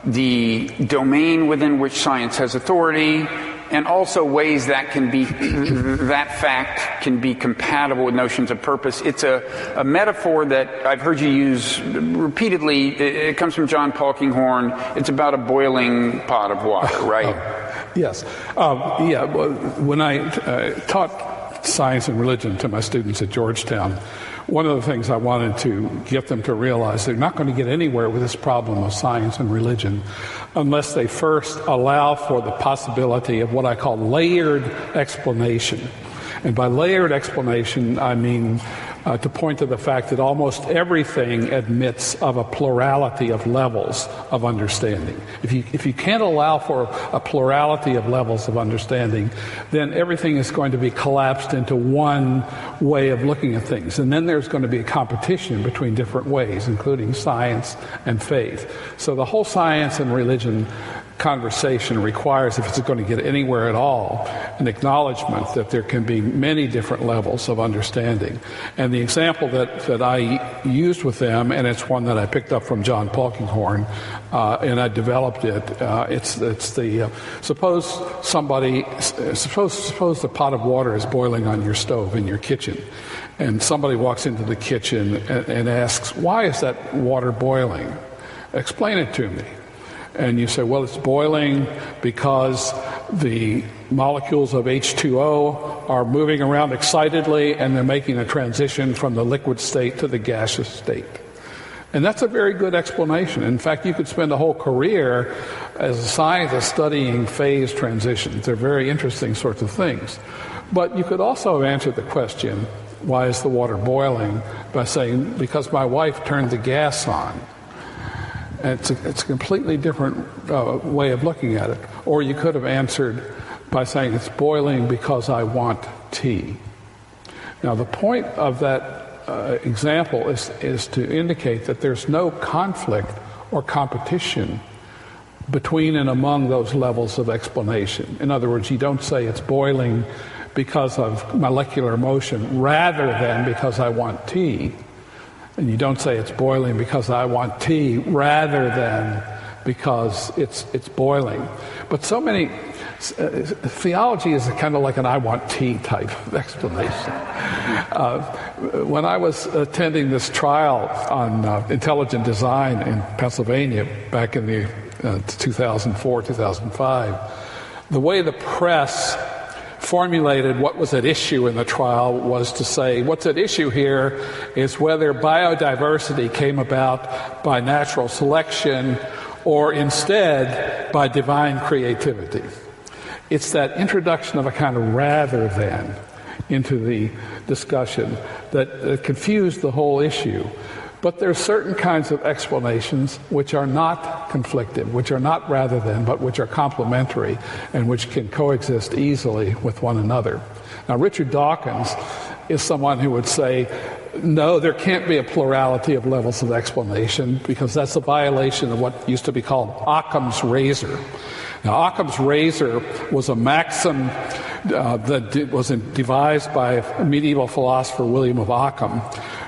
the domain within which science has authority, and also ways that that fact can be compatible with notions of purpose. It's a metaphor that I've heard you use repeatedly. It comes from John Polkinghorne. It's about a boiling pot of water, right? Yes. When I taught science and religion to my students at Georgetown, one of the things I wanted to get them to realize, they're not going to get anywhere with this problem of science and religion unless they first allow for the possibility of what I call layered explanation. And by layered explanation, I mean to point to the fact that almost everything admits of a plurality of levels of understanding. If you can't allow for a plurality of levels of understanding, then everything is going to be collapsed into one way of looking at things. And then there's going to be a competition between different ways, including science and faith. So the whole science and religion conversation requires, if it's going to get anywhere at all, an acknowledgement that there can be many different levels of understanding. And the example that I used with them, and it's one that I picked up from John Polkinghorne, and I developed it. It's the suppose the pot of water is boiling on your stove in your kitchen, and somebody walks into the kitchen and asks, "Why is that water boiling? Explain it to me." And you say, well, it's boiling because the molecules of H2O are moving around excitedly and they're making a transition from the liquid state to the gaseous state. And that's a very good explanation. In fact, you could spend a whole career as a scientist studying phase transitions. They're very interesting sorts of things. But you could also answer the question, why is the water boiling, by saying, because my wife turned the gas on. It's a completely different way of looking at it. Or you could have answered by saying it's boiling because I want tea. Now, the point of that example is to indicate that there's no conflict or competition between and among those levels of explanation. In other words, you don't say it's boiling because of molecular motion rather than because I want tea. And you don't say it's boiling because I want tea rather than because it's boiling. But so many theology is kind of like an I want tea type of explanation. When I was attending this trial on intelligent design in Pennsylvania back in the 2004, 2005, the way the press formulated what was at issue in the trial was to say, what's at issue here is whether biodiversity came about by natural selection or instead by divine creativity. It's that introduction of a kind of rather than into the discussion that confused the whole issue. But there are certain kinds of explanations which are not conflicted, which are not rather than, but which are complementary and which can coexist easily with one another. Now, Richard Dawkins is someone who would say, no, there can't be a plurality of levels of explanation because that's a violation of what used to be called Occam's razor. Now, Occam's razor was a maxim that was devised by a medieval philosopher, William of Occam,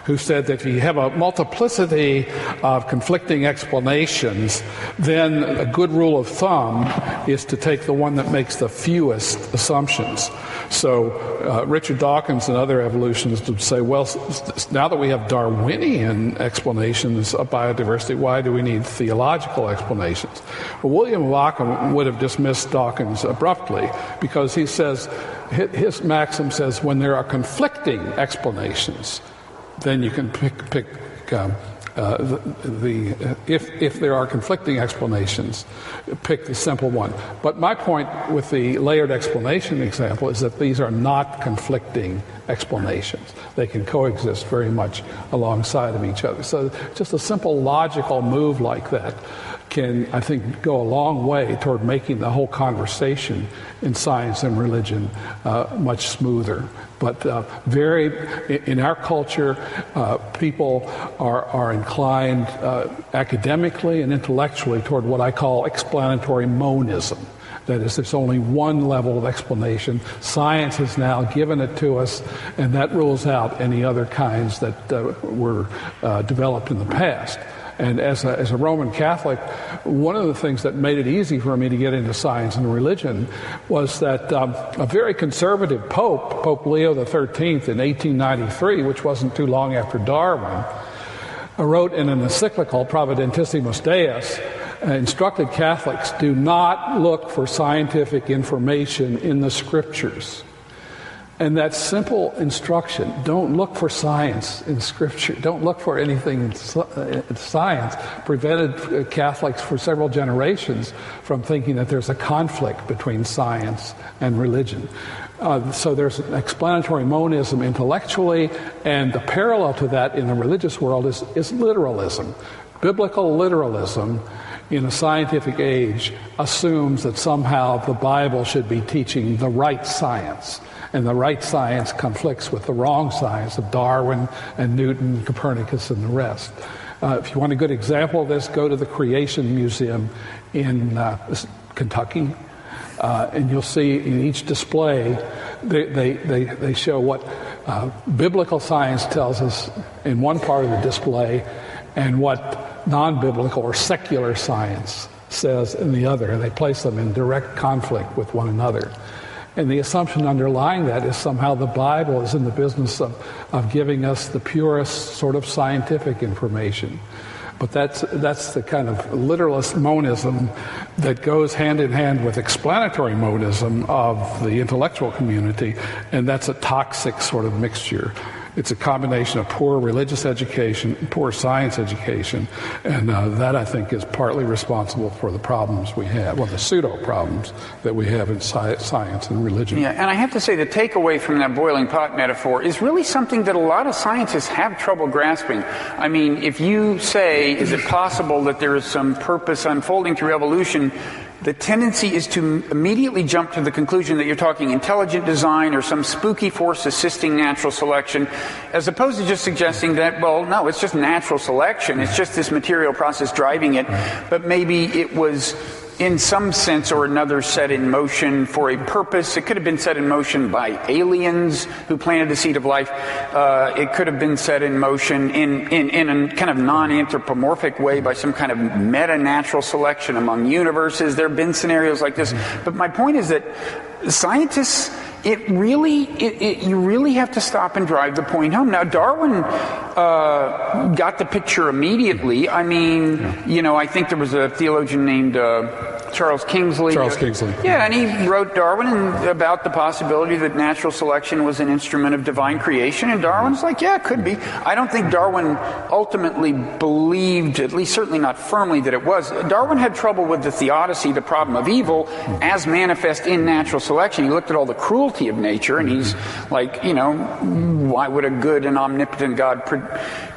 who said that if you have a multiplicity of conflicting explanations, then a good rule of thumb is to take the one that makes the fewest assumptions. So Richard Dawkins and other evolutionists would say, well, now that we have Darwinian explanations of biodiversity, why do we need theological explanations? Well, William of Ockham would have dismissed Dawkins abruptly because he says, his maxim says, when there are conflicting explanations, then you can pick if there are conflicting explanations, pick the simple one. But my point with the layered explanation example is that these are not conflicting explanations. They can coexist very much alongside of each other. So just a simple logical move like that can, I think, go a long way toward making the whole conversation in science and religion much smoother. But in our culture, people are inclined academically and intellectually toward what I call explanatory monism. That is, there's only one level of explanation. Science has now given it to us, and that rules out any other kinds that were developed in the past. And as a Roman Catholic, one of the things that made it easy for me to get into science and religion was that a very conservative Pope, Pope Leo XIII in 1893, which wasn't too long after Darwin, wrote in an encyclical, Providentissimus Deus, instructed Catholics, do not look for scientific information in the Scriptures. And that simple instruction, don't look for science in Scripture, don't look for anything in science, prevented Catholics for several generations from thinking that there's a conflict between science and religion. So there's an explanatory monism intellectually, and the parallel to that in the religious world is literalism. Biblical literalism in a scientific age assumes that somehow the Bible should be teaching the right science. And the right science conflicts with the wrong science of Darwin and Newton, Copernicus, and the rest. If you want a good example of this, go to the Creation Museum in Kentucky, and you'll see in each display they show what biblical science tells us in one part of the display and what non-biblical or secular science says in the other, and they place them in direct conflict with one another. And the assumption underlying that is somehow the Bible is in the business of giving us the purest sort of scientific information. But that's the kind of literalist monism that goes hand in hand with explanatory monism of the intellectual community, and that's a toxic sort of mixture. It's a combination of poor religious education, poor science education, and that, I think, is partly responsible for the problems we have, well, the pseudo-problems that we have in science and religion. Yeah, and I have to say the takeaway from that boiling pot metaphor is really something that a lot of scientists have trouble grasping. I mean, if you say, is it possible that there is some purpose unfolding through evolution, the tendency is to immediately jump to the conclusion that you're talking intelligent design or some spooky force assisting natural selection, as opposed to just suggesting that, well, no, it's just natural selection. It's just this material process driving it. But maybe it was in some sense or another set in motion for a purpose. It could have been set in motion by aliens who planted the seed of life. It could have been set in motion in a kind of non-anthropomorphic way by some kind of meta-natural selection among universes. There have been scenarios like this. But my point is that scientists, you really have to stop and drive the point home. Now, Darwin got the picture immediately. I mean, I think there was a theologian named Charles Kingsley. Yeah, and he wrote Darwin about the possibility that natural selection was an instrument of divine creation, and Darwin's like, yeah, it could be. I don't think Darwin ultimately believed, at least certainly not firmly, that it was. Darwin had trouble with the theodicy, the problem of evil, as manifest in natural selection. He looked at all the cruelty of nature, and he's like, why would a good and omnipotent God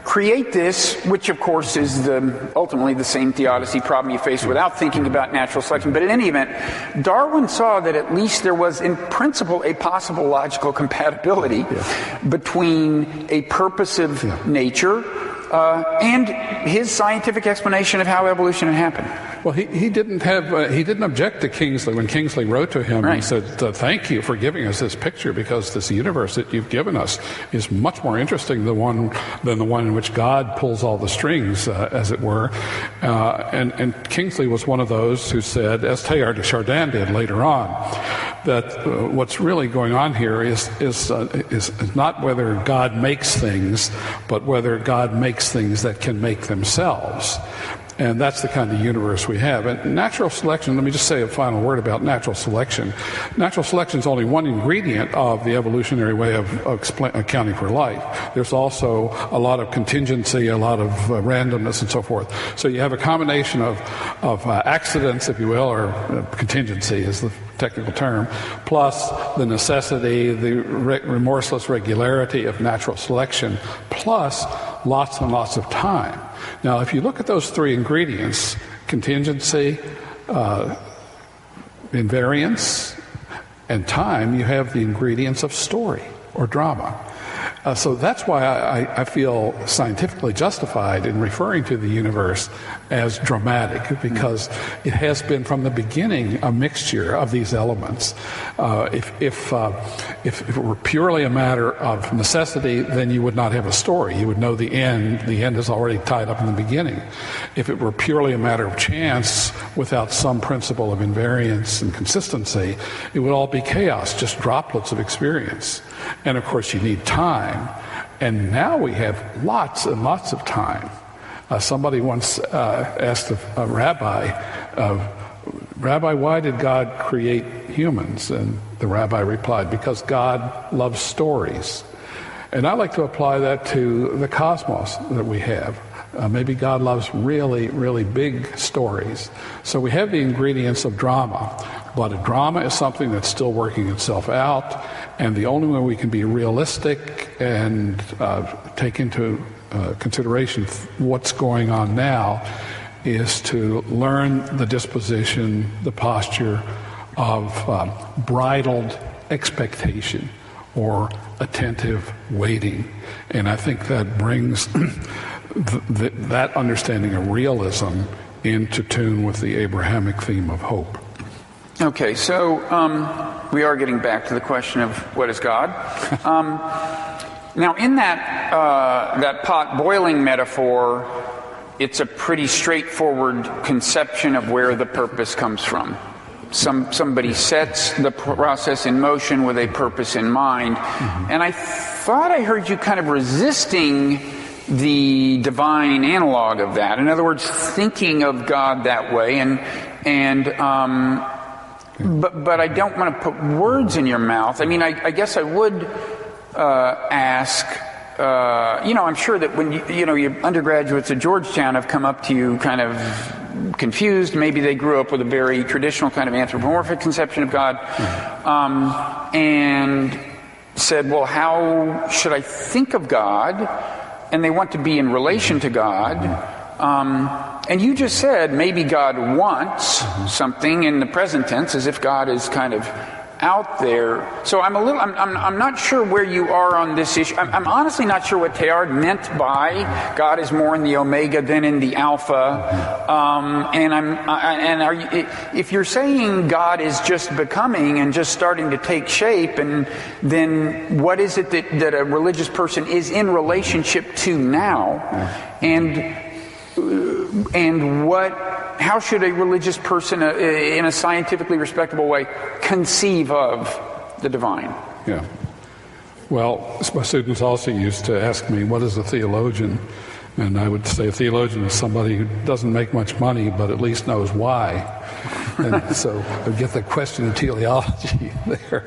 create this, which of course is ultimately the same theodicy problem you face without thinking about natural selection. But in any event, Darwin saw that at least there was in principle a possible logical compatibility between a purposive nature and his scientific explanation of how evolution had happened. Well, he didn't object to Kingsley when Kingsley wrote to him. Right. He said, "Thank you for giving us this picture, because this universe that you've given us is much more interesting than the one in which God pulls all the strings, as it were." And Kingsley was one of those who said, as Teilhard de Chardin did later on, that what's really going on here is not whether God makes things, but whether God makes things that can make themselves. And that's the kind of universe we have. And natural selection, let me just say a final word about natural selection. Natural selection is only one ingredient of the evolutionary way of accounting for life. There's also a lot of contingency, a lot of randomness, and so forth. So you have a combination of accidents, if you will, or contingency is the technical term, plus the necessity, the remorseless regularity of natural selection, plus lots and lots of time. Now, if you look at those three ingredients, contingency, invariance, and time, you have the ingredients of story or drama. So that's why I feel scientifically justified in referring to the universe as dramatic, because it has been from the beginning a mixture of these elements. If it were purely a matter of necessity, then you would not have a story. You would know the end. The end is already tied up in the beginning. If it were purely a matter of chance without some principle of invariance and consistency, it would all be chaos, just droplets of experience. And of course you need time. And now we have lots and lots of time. Somebody once asked a rabbi, Rabbi, why did God create humans? And the rabbi replied, because God loves stories. And I like to apply that to the cosmos that we have. Maybe God loves really, really big stories. So we have the ingredients of drama, but a drama is something that's still working itself out, and the only way we can be realistic and take into consideration what's going on now is to learn the disposition, the posture of bridled expectation or attentive waiting. And I think that brings that understanding of realism into tune with the Abrahamic theme of hope. Okay, so we are getting back to the question of what is God. Now, in that pot boiling metaphor, it's a pretty straightforward conception of where the purpose comes from. Somebody sets the process in motion with a purpose in mind. Mm-hmm. And I thought I heard you kind of resisting the divine analog of that. In other words, thinking of God that way, but I don't want to put words in your mouth. I mean, I guess I would ask. I'm sure that when your undergraduates at Georgetown have come up to you kind of confused. Maybe they grew up with a very traditional kind of anthropomorphic conception of God, and said, "Well, how should I think of God?" And they want to be in relation to God. And you just said maybe God wants something in the present tense, as if God is kind of out there. So I'm not sure where you are on this issue. I'm honestly not sure what Teilhard meant by God is more in the omega than in the alpha. If you're saying God is just becoming and just starting to take shape, and then what is it that a religious person is in relationship to now, how should a religious person, in a scientifically respectable way, conceive of the divine? Yeah. Well, my students also used to ask me, what is a theologian? And I would say a theologian is somebody who doesn't make much money, but at least knows why. And so I get the question of teleology there.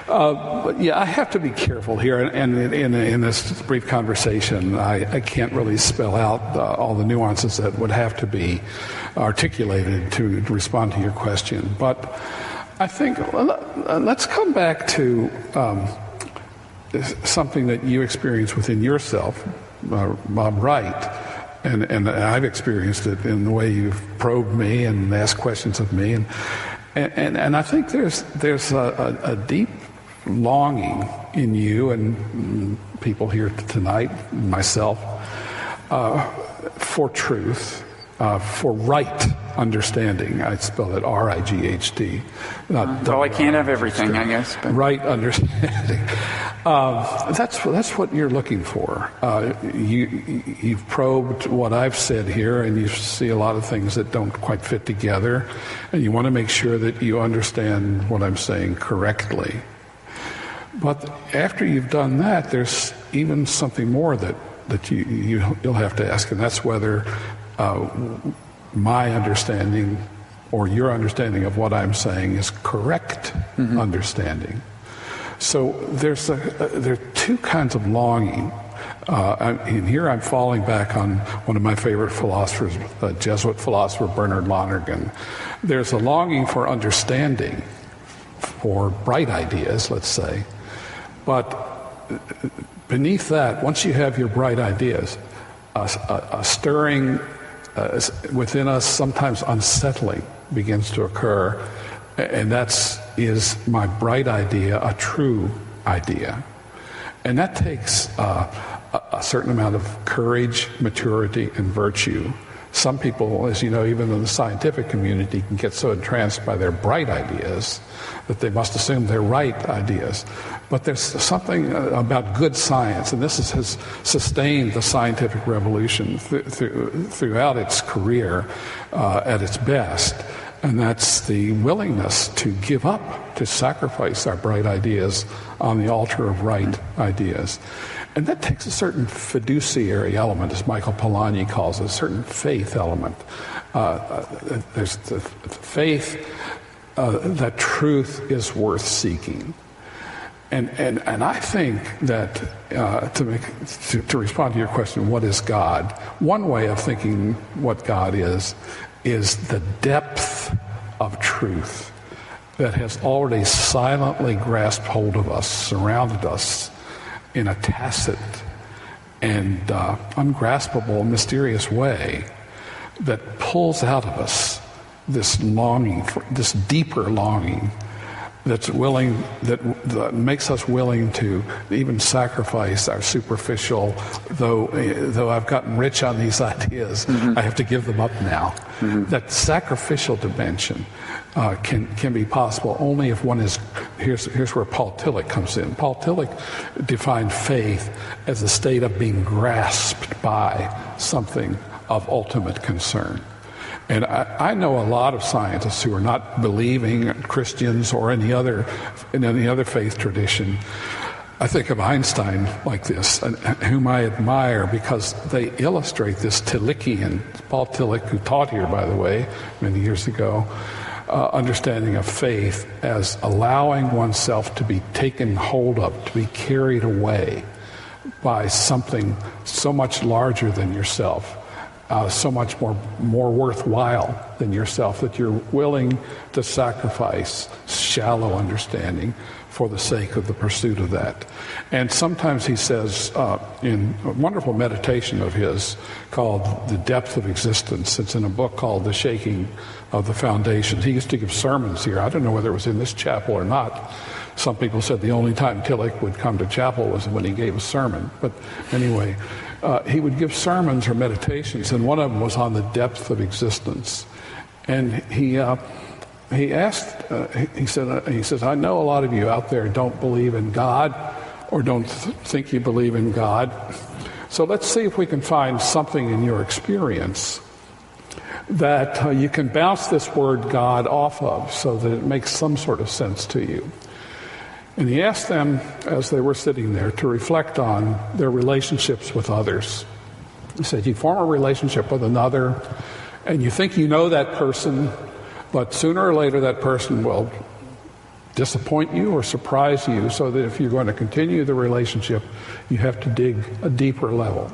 But yeah, I have to be careful here. And in this brief conversation, I can't really spell out all the nuances that would have to be articulated to respond to your question. But I think let's come back to something that you experience within yourself, Bob Wright. And I've experienced it in the way you've probed me and asked questions of me, and I think there's a deep longing in you and people here tonight, myself, for truth, for right understanding. I spell it R-I-G-H-T. Well, I can't have everything, I guess. But. Right understanding. That's what you're looking for. You've probed what I've said here, and you see a lot of things that don't quite fit together, and you want to make sure that you understand what I'm saying correctly. But after you've done that, there's even something more that you'll have to ask, and that's whether my understanding or your understanding of what I'm saying is correct understanding. So there are two kinds of longing. And here I'm falling back on one of my favorite philosophers, the Jesuit philosopher Bernard Lonergan. There's a longing for understanding, for bright ideas, let's say. But beneath that, once you have your bright ideas, a stirring within us, sometimes unsettling begins to occur, and is my bright idea a true idea? And that takes a certain amount of courage, maturity, and virtue. Some people, as you know, even in the scientific community, can get so entranced by their bright ideas that they must assume they're right ideas. But there's something about good science, and this has sustained the scientific revolution throughout its career at its best, and that's the willingness to give up, to sacrifice our bright ideas on the altar of right ideas. And that takes a certain fiduciary element, as Michael Polanyi calls it, a certain faith element. There's the faith that truth is worth seeking. And I think that to respond to your question, what is God? One way of thinking what God is the depth of truth that has already silently grasped hold of us, surrounded us in a tacit and ungraspable, mysterious way that pulls out of us this longing, this deeper longing that makes us willing to even sacrifice our superficial, though I've gotten rich on these ideas, I have to give them up now. That sacrificial dimension can be possible only if one is, here's where Paul Tillich comes in. Paul Tillich defined faith as a state of being grasped by something of ultimate concern. And I know a lot of scientists who are not believing Christians or in any other faith tradition. I think of Einstein like this, whom I admire because they illustrate this Tillichian, Paul Tillich, who taught here, by the way, many years ago, understanding of faith as allowing oneself to be taken hold of, to be carried away by something so much larger than yourself. So much more worthwhile than yourself, that you're willing to sacrifice shallow understanding for the sake of the pursuit of that. And sometimes he says, in a wonderful meditation of his called The Depth of Existence, it's in a book called The Shaking of the Foundations. He used to give sermons here. I don't know whether it was in this chapel or not. Some people said the only time Tillich would come to chapel was when he gave a sermon. But anyway, he would give sermons or meditations, and one of them was on the depth of existence. And he says, I know a lot of you out there don't believe in God or don't think you believe in God. So let's see if we can find something in your experience that you can bounce this word God off of so that it makes some sort of sense to you. And he asked them, as they were sitting there, to reflect on their relationships with others. He said, you form a relationship with another, and you think you know that person, but sooner or later that person will disappoint you or surprise you, so that if you're going to continue the relationship, you have to dig a deeper level.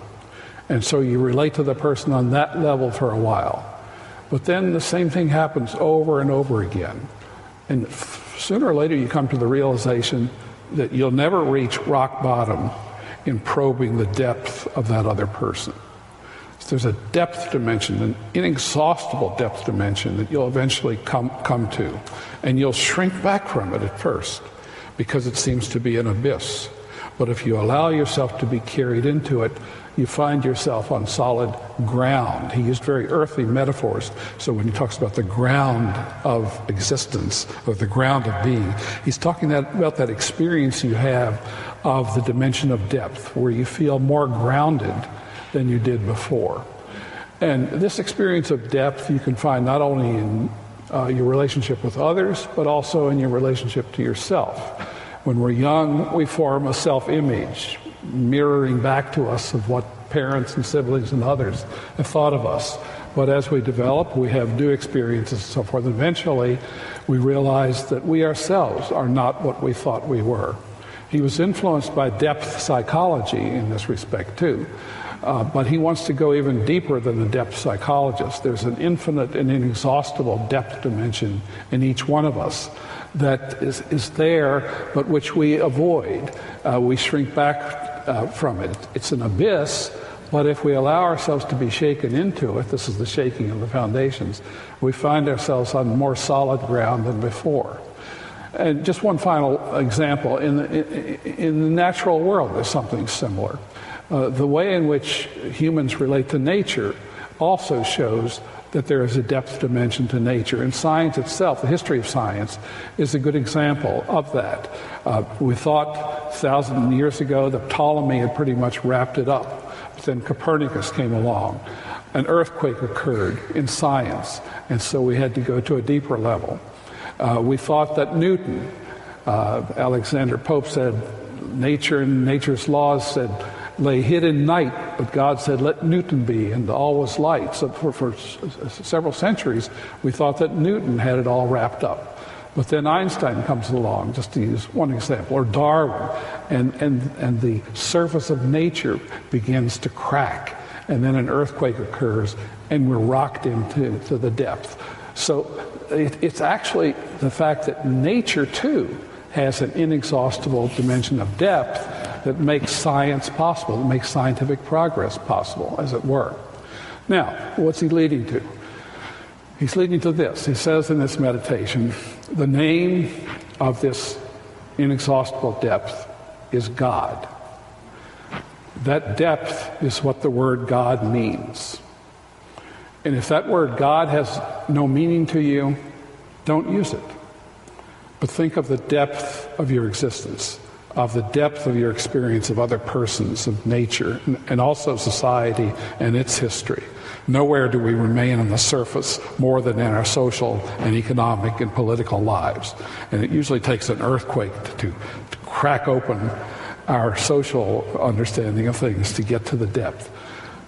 And so you relate to the person on that level for a while. But then the same thing happens over and over again. And sooner or later you come to the realization that you'll never reach rock bottom in probing the depth of that other person. So there's a depth dimension, an inexhaustible depth dimension that you'll eventually come to. And you'll shrink back from it at first because it seems to be an abyss. But if you allow yourself to be carried into it, you find yourself on solid ground. He used very earthly metaphors. So when he talks about the ground of existence, or the ground of being, he's talking about that experience you have of the dimension of depth, where you feel more grounded than you did before. And this experience of depth you can find not only in your relationship with others, but also in your relationship to yourself. When we're young, we form a self-image, mirroring back to us of what parents and siblings and others have thought of us. But as we develop, we have new experiences and so forth. Eventually, we realize that we ourselves are not what we thought we were. He was influenced by depth psychology in this respect, too. But he wants to go even deeper than the depth psychologist. There's an infinite and inexhaustible depth dimension in each one of us that is there, but which we avoid. We shrink back from it. It's an abyss, But if we allow ourselves to be shaken into it, this is the shaking of the foundations, we find ourselves on more solid ground than before. And just one final example, in the natural world there's something similar. The way in which humans relate to nature also shows that there is a depth dimension to nature. And science itself, the history of science, is a good example of that. We thought 1,000 years ago that Ptolemy had pretty much wrapped it up. But then Copernicus came along. An earthquake occurred in science, and so we had to go to a deeper level. We thought that Newton, Alexander Pope said, nature and nature's laws said, lay hid in night, but God said, let Newton be, and all was light. So for several centuries, we thought that Newton had it all wrapped up. But then Einstein comes along, just to use one example, or Darwin, and the surface of nature begins to crack, and then an earthquake occurs, and we're rocked into the depth. So it's actually the fact that nature, too, has an inexhaustible dimension of depth that makes science possible, that makes scientific progress possible, as it were. Now, what's he leading to? He's leading to this. He says in this meditation, the name of this inexhaustible depth is God. That depth is what the word God means. And if that word God has no meaning to you, don't use it. But think of the depth of your existence, of the depth of your experience of other persons, of nature, and also society and its history. Nowhere do we remain on the surface more than in our social and economic and political lives. And it usually takes an earthquake to crack open our social understanding of things to get to the depth.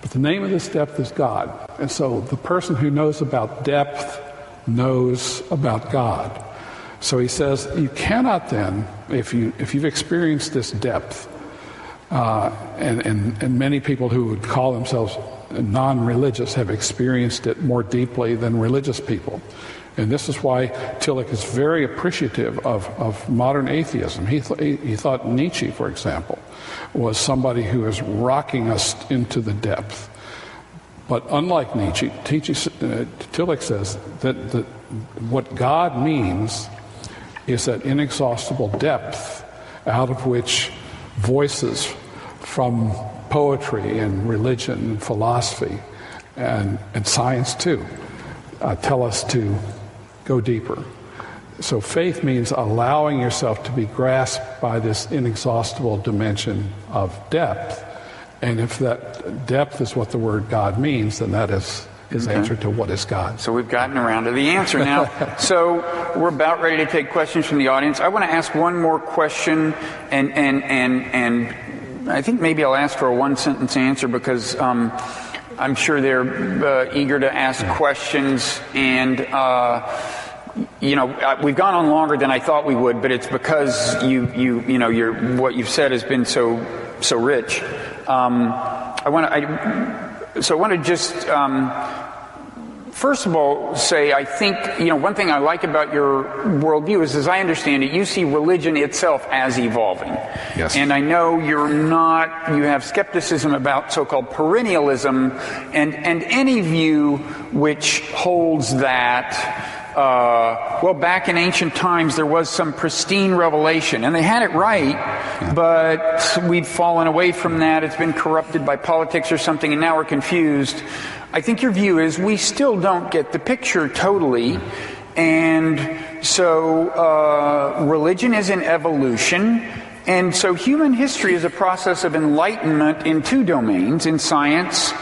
But the name of this depth is God. And so the person who knows about depth knows about God. So he says, you cannot then, if you've experienced this depth, and many people who would call themselves non-religious have experienced it more deeply than religious people. And this is why Tillich is very appreciative of modern atheism. He thought Nietzsche, for example, was somebody who is rocking us into the depth. But unlike Nietzsche, Tillich says that what God means is that inexhaustible depth out of which voices from poetry and religion and philosophy and science too tell us to go deeper. So faith means allowing yourself to be grasped by this inexhaustible dimension of depth. And if that depth is what the word God means, then that is his answer to what is God. So we've gotten around to the answer now. So we're about ready to take questions from the audience. I want to ask one more question, and I think maybe I'll ask for a one-sentence answer because I'm sure they're eager to ask questions. And we've gone on longer than I thought we would, but it's because what you've said has been so rich. I want to just first of all say, I think, one thing I like about your worldview is, as I understand it, you see religion itself as evolving. Yes. And I know you have skepticism about so-called perennialism and any view which holds that, back in ancient times there was some pristine revelation, and they had it right, but we've fallen away from that. It's been corrupted by politics or something, and now we're confused. I think your view is we still don't get the picture totally, and so religion is an evolution, and so human history is a process of enlightenment in two domains, in science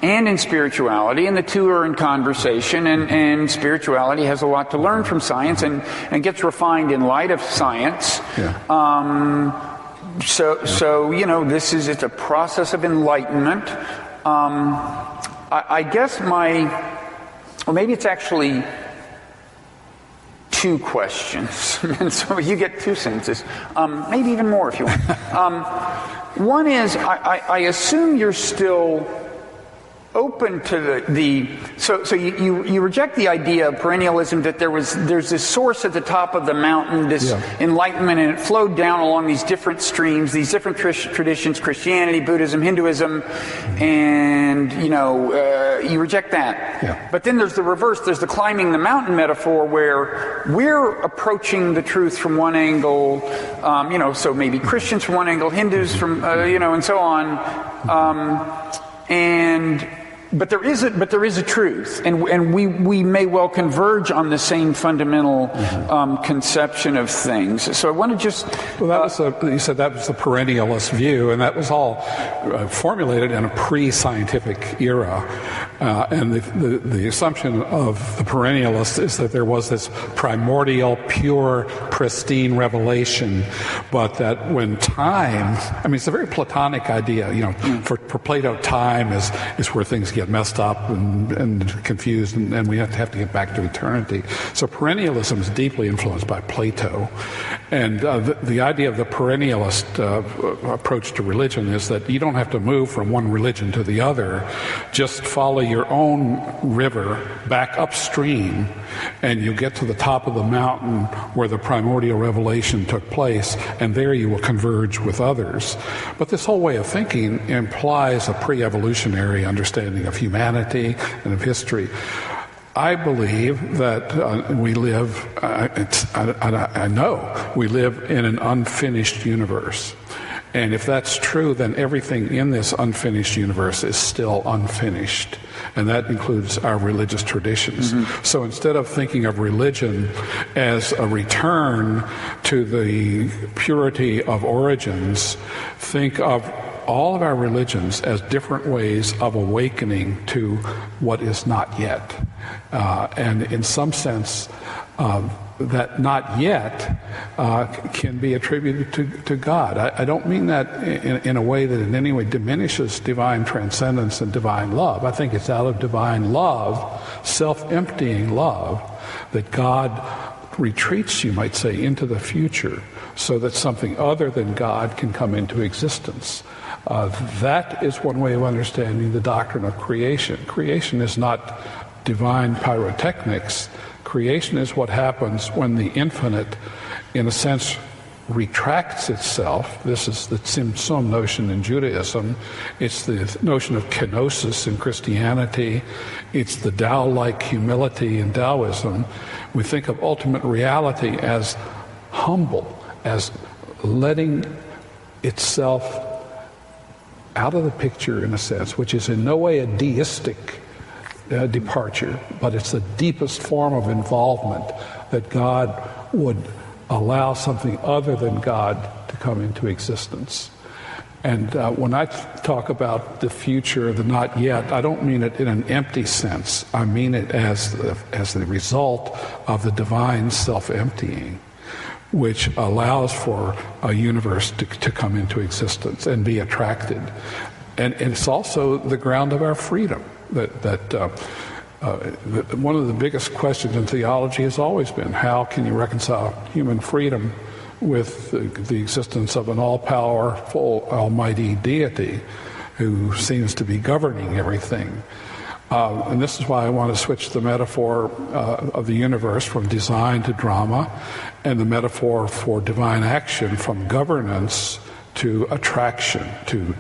and in spirituality, and the two are in conversation, and spirituality has a lot to learn from science and gets refined in light of science. It's a process of enlightenment. I guess maybe it's actually two questions, and so you get two sentences, maybe even more if you want. One is, I assume you're still open to so you reject the idea of perennialism, that there's this source at the top of the mountain, this enlightenment, and it flowed down along these different streams, these different traditions, Christianity, Buddhism, Hinduism, and you reject that. Yeah. But then there's the reverse. There's the climbing the mountain metaphor, where we're approaching the truth from one angle, so maybe Christians from one angle, Hindus from and so on, But there is a truth, and we may well converge on the same fundamental conception of things. So I want to just you said that was the perennialist view, and that was all formulated in a pre-scientific era. And the assumption of the perennialist is that there was this primordial, pure, pristine revelation, but that when time, it's a very Platonic idea. For Plato, time is where things get messed up and confused, and we have to get back to eternity. So perennialism is deeply influenced by Plato, and the idea of the perennialist approach to religion is that you don't have to move from one religion to the other. Just follow your own river back upstream, and you get to the top of the mountain where the primordial revelation took place, and there you will converge with others. But this whole way of thinking implies a pre-evolutionary understanding of humanity and of history. I believe that we live, I know we live in an unfinished universe. And if that's true, then everything in this unfinished universe is still unfinished. And that includes our religious traditions. So instead of thinking of religion as a return to the purity of origins, think of all of our religions as different ways of awakening to what is not yet. And in some sense, that not yet can be attributed to God. I don't mean that in a way that in any way diminishes divine transcendence and divine love. I think it's out of divine love, self-emptying love, that God retreats, you might say, into the future so that something other than God can come into existence. That is one way of understanding the doctrine of creation. Creation is not divine pyrotechnics. Creation is what happens when the infinite, in a sense, retracts itself. This is the Tzimtzum notion in Judaism. It's the notion of kenosis in Christianity. It's the Tao-like humility in Taoism. We think of ultimate reality as humble, as letting itself out of the picture, in a sense, which is in no way a deistic departure, but it's the deepest form of involvement, that God would allow something other than God to come into existence. And when I talk about the future, the not yet, I don't mean it in an empty sense. I mean it as the result of the divine self-emptying, which allows for a universe to come into existence and be attracted. And it's also the ground of our freedom. One of the biggest questions in theology has always been, how can you reconcile human freedom with the existence of an all-powerful, almighty deity who seems to be governing everything? And this is why I want to switch the metaphor of the universe from design to drama, and the metaphor for divine action from governance to attraction, to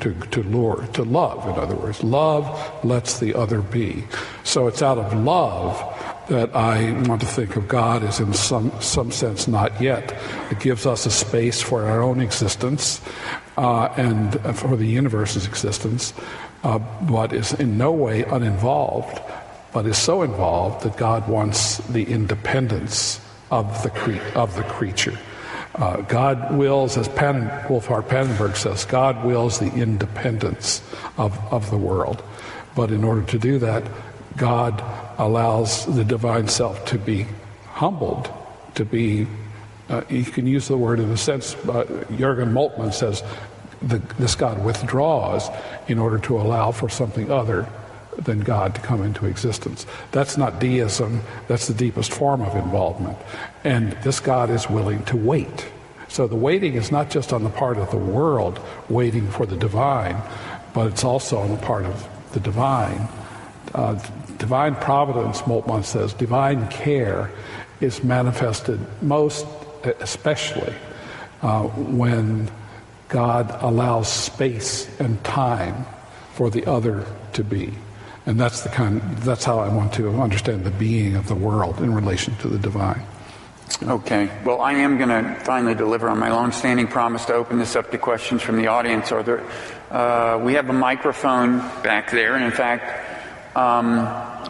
lure, to love. In other words, love lets the other be. So it's out of love that I want to think of God as, in some sense, not yet. It gives us a space for our own existence and for the universe's existence, but is in no way uninvolved, but is so involved that God wants the independence of the creature. God wills, as Wolfhard Pannenberg says, God wills the independence of the world. But in order to do that, God allows the divine self to be humbled, to be, you can use the word in a sense, Jürgen Moltmann says, this God withdraws in order to allow for something other than God to come into existence. That's not deism, that's the deepest form of involvement. And this God is willing to wait. So the waiting is not just on the part of the world waiting for the divine, but it's also on the part of the divine divine providence, Moltmann says, divine care is manifested most especially when God allows space and time for the other to be. And that's how I want to understand the being of the world in relation to the divine. Okay. Well, I am going to finally deliver on my long-standing promise to open this up to questions from the audience. We have a microphone back there, and in fact,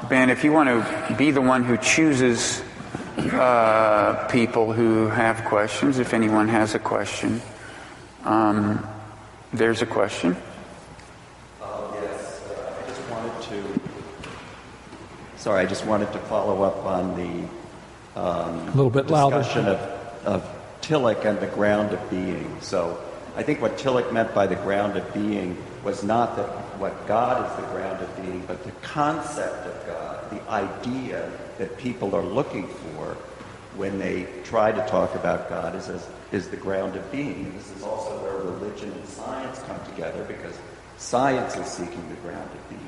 Ben, if you want to be the one who chooses people who have questions, if anyone has a question, there's a question. Yes, I just wanted to follow up on the a little bit discussion of Tillich and the ground of being. So I think what Tillich meant by the ground of being was not that what God is the ground of being, but the concept of God, the idea that people are looking for when they try to talk about God is the ground of being. This is also where religion and science come together, because science is seeking the ground of being.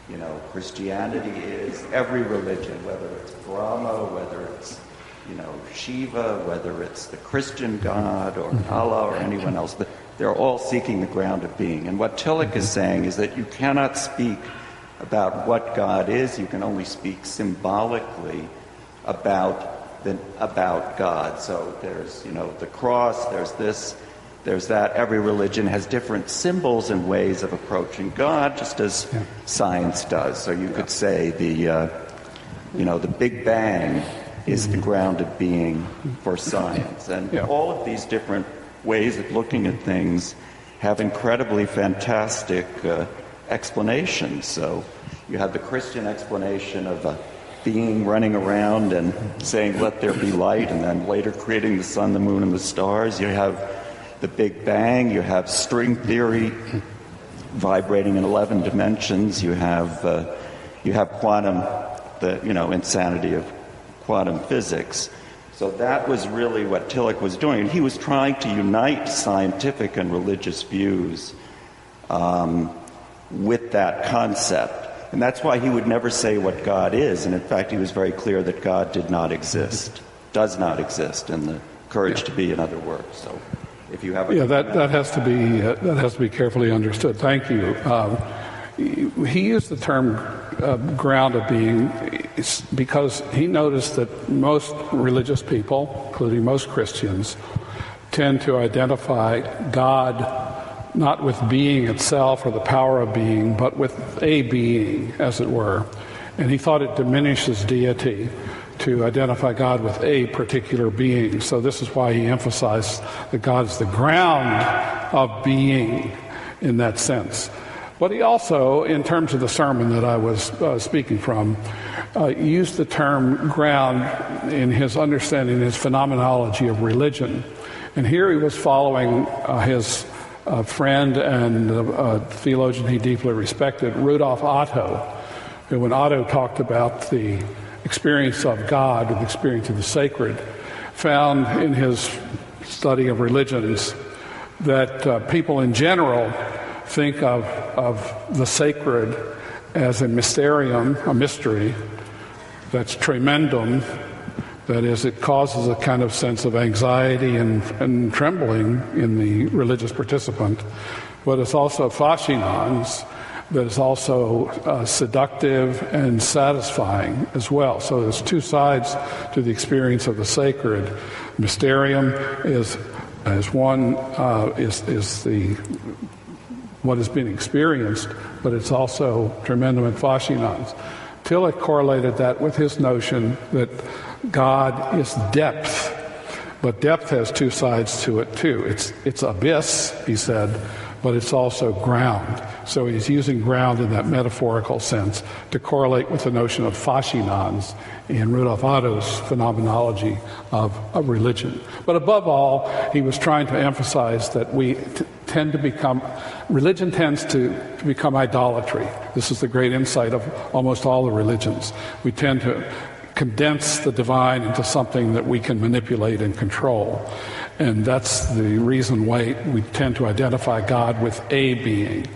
You know, Christianity is every religion, whether it's Brahma, whether it's, Shiva, whether it's the Christian God or Allah or anyone else, but they're all seeking the ground of being. And what Tillich is saying is that you cannot speak about what God is, you can only speak symbolically about God. So there's, the cross, there's this, there's that. Every religion has different symbols and ways of approaching God, just as science does. So you could say the Big Bang is the ground of being for science. And all of these different ways of looking at things have incredibly fantastic explanations. So you have the Christian explanation of a being running around and saying, "Let there be light," and then later creating the sun, the moon, and the stars. You have the Big Bang. You have string theory vibrating in 11 dimensions. You have quantum, the insanity of quantum physics. So that was really what Tillich was doing. And he was trying to unite scientific and religious views with that concept. And that's why he would never say what God is. And in fact, he was very clear that God did not exist, does not exist, and the courage to be, in other words. So if you have that has to be carefully understood. Thank you. He used the term ground of being because he noticed that most religious people, including most Christians, tend to identify God not with being itself or the power of being, but with a being, as it were. And he thought it diminishes deity to identify God with a particular being. So this is why he emphasized that God is the ground of being in that sense. But he also, in terms of the sermon that I was speaking from, used the term ground in his understanding, his phenomenology of religion. And here he was following his friend and theologian he deeply respected, Rudolf Otto, who, when Otto talked about the experience of God, or the experience of the sacred, found in his study of religions that people in general think of the sacred as a mysterium, a mystery that's tremendum. That is, it causes a kind of sense of anxiety and trembling in the religious participant. But it's also fascinans, that is also seductive and satisfying as well. So there's two sides to the experience of the sacred. Mysterium is one is the what has been experienced, but it's also tremendum and fascinans. Tillich correlated that with his notion that God is depth, but depth has two sides to it too. It's abyss, he said, but it's also ground. So he's using ground in that metaphorical sense to correlate with the notion of fascinans in Rudolf Otto's phenomenology of religion. But above all, he was trying to emphasize that we tend to become, religion tends to become idolatry. This is the great insight of almost all the religions. We tend to condense the divine into something that we can manipulate and control. And that's the reason why we tend to identify God with a being.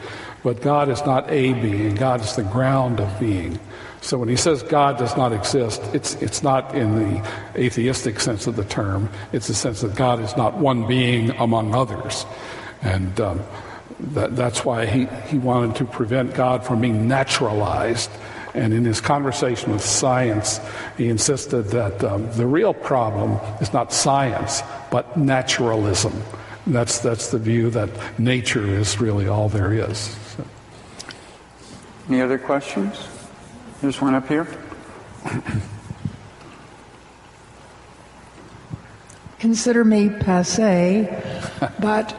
But God is not a being. God is the ground of being. So when he says God does not exist, it's not in the atheistic sense of the term. It's the sense that God is not one being among others. And that's why he wanted to prevent God from being naturalized. And in his conversation with science, he insisted that the real problem is not science, but naturalism. That's the view that nature is really all there is. So. Any other questions? There's one up here. Consider me passé, but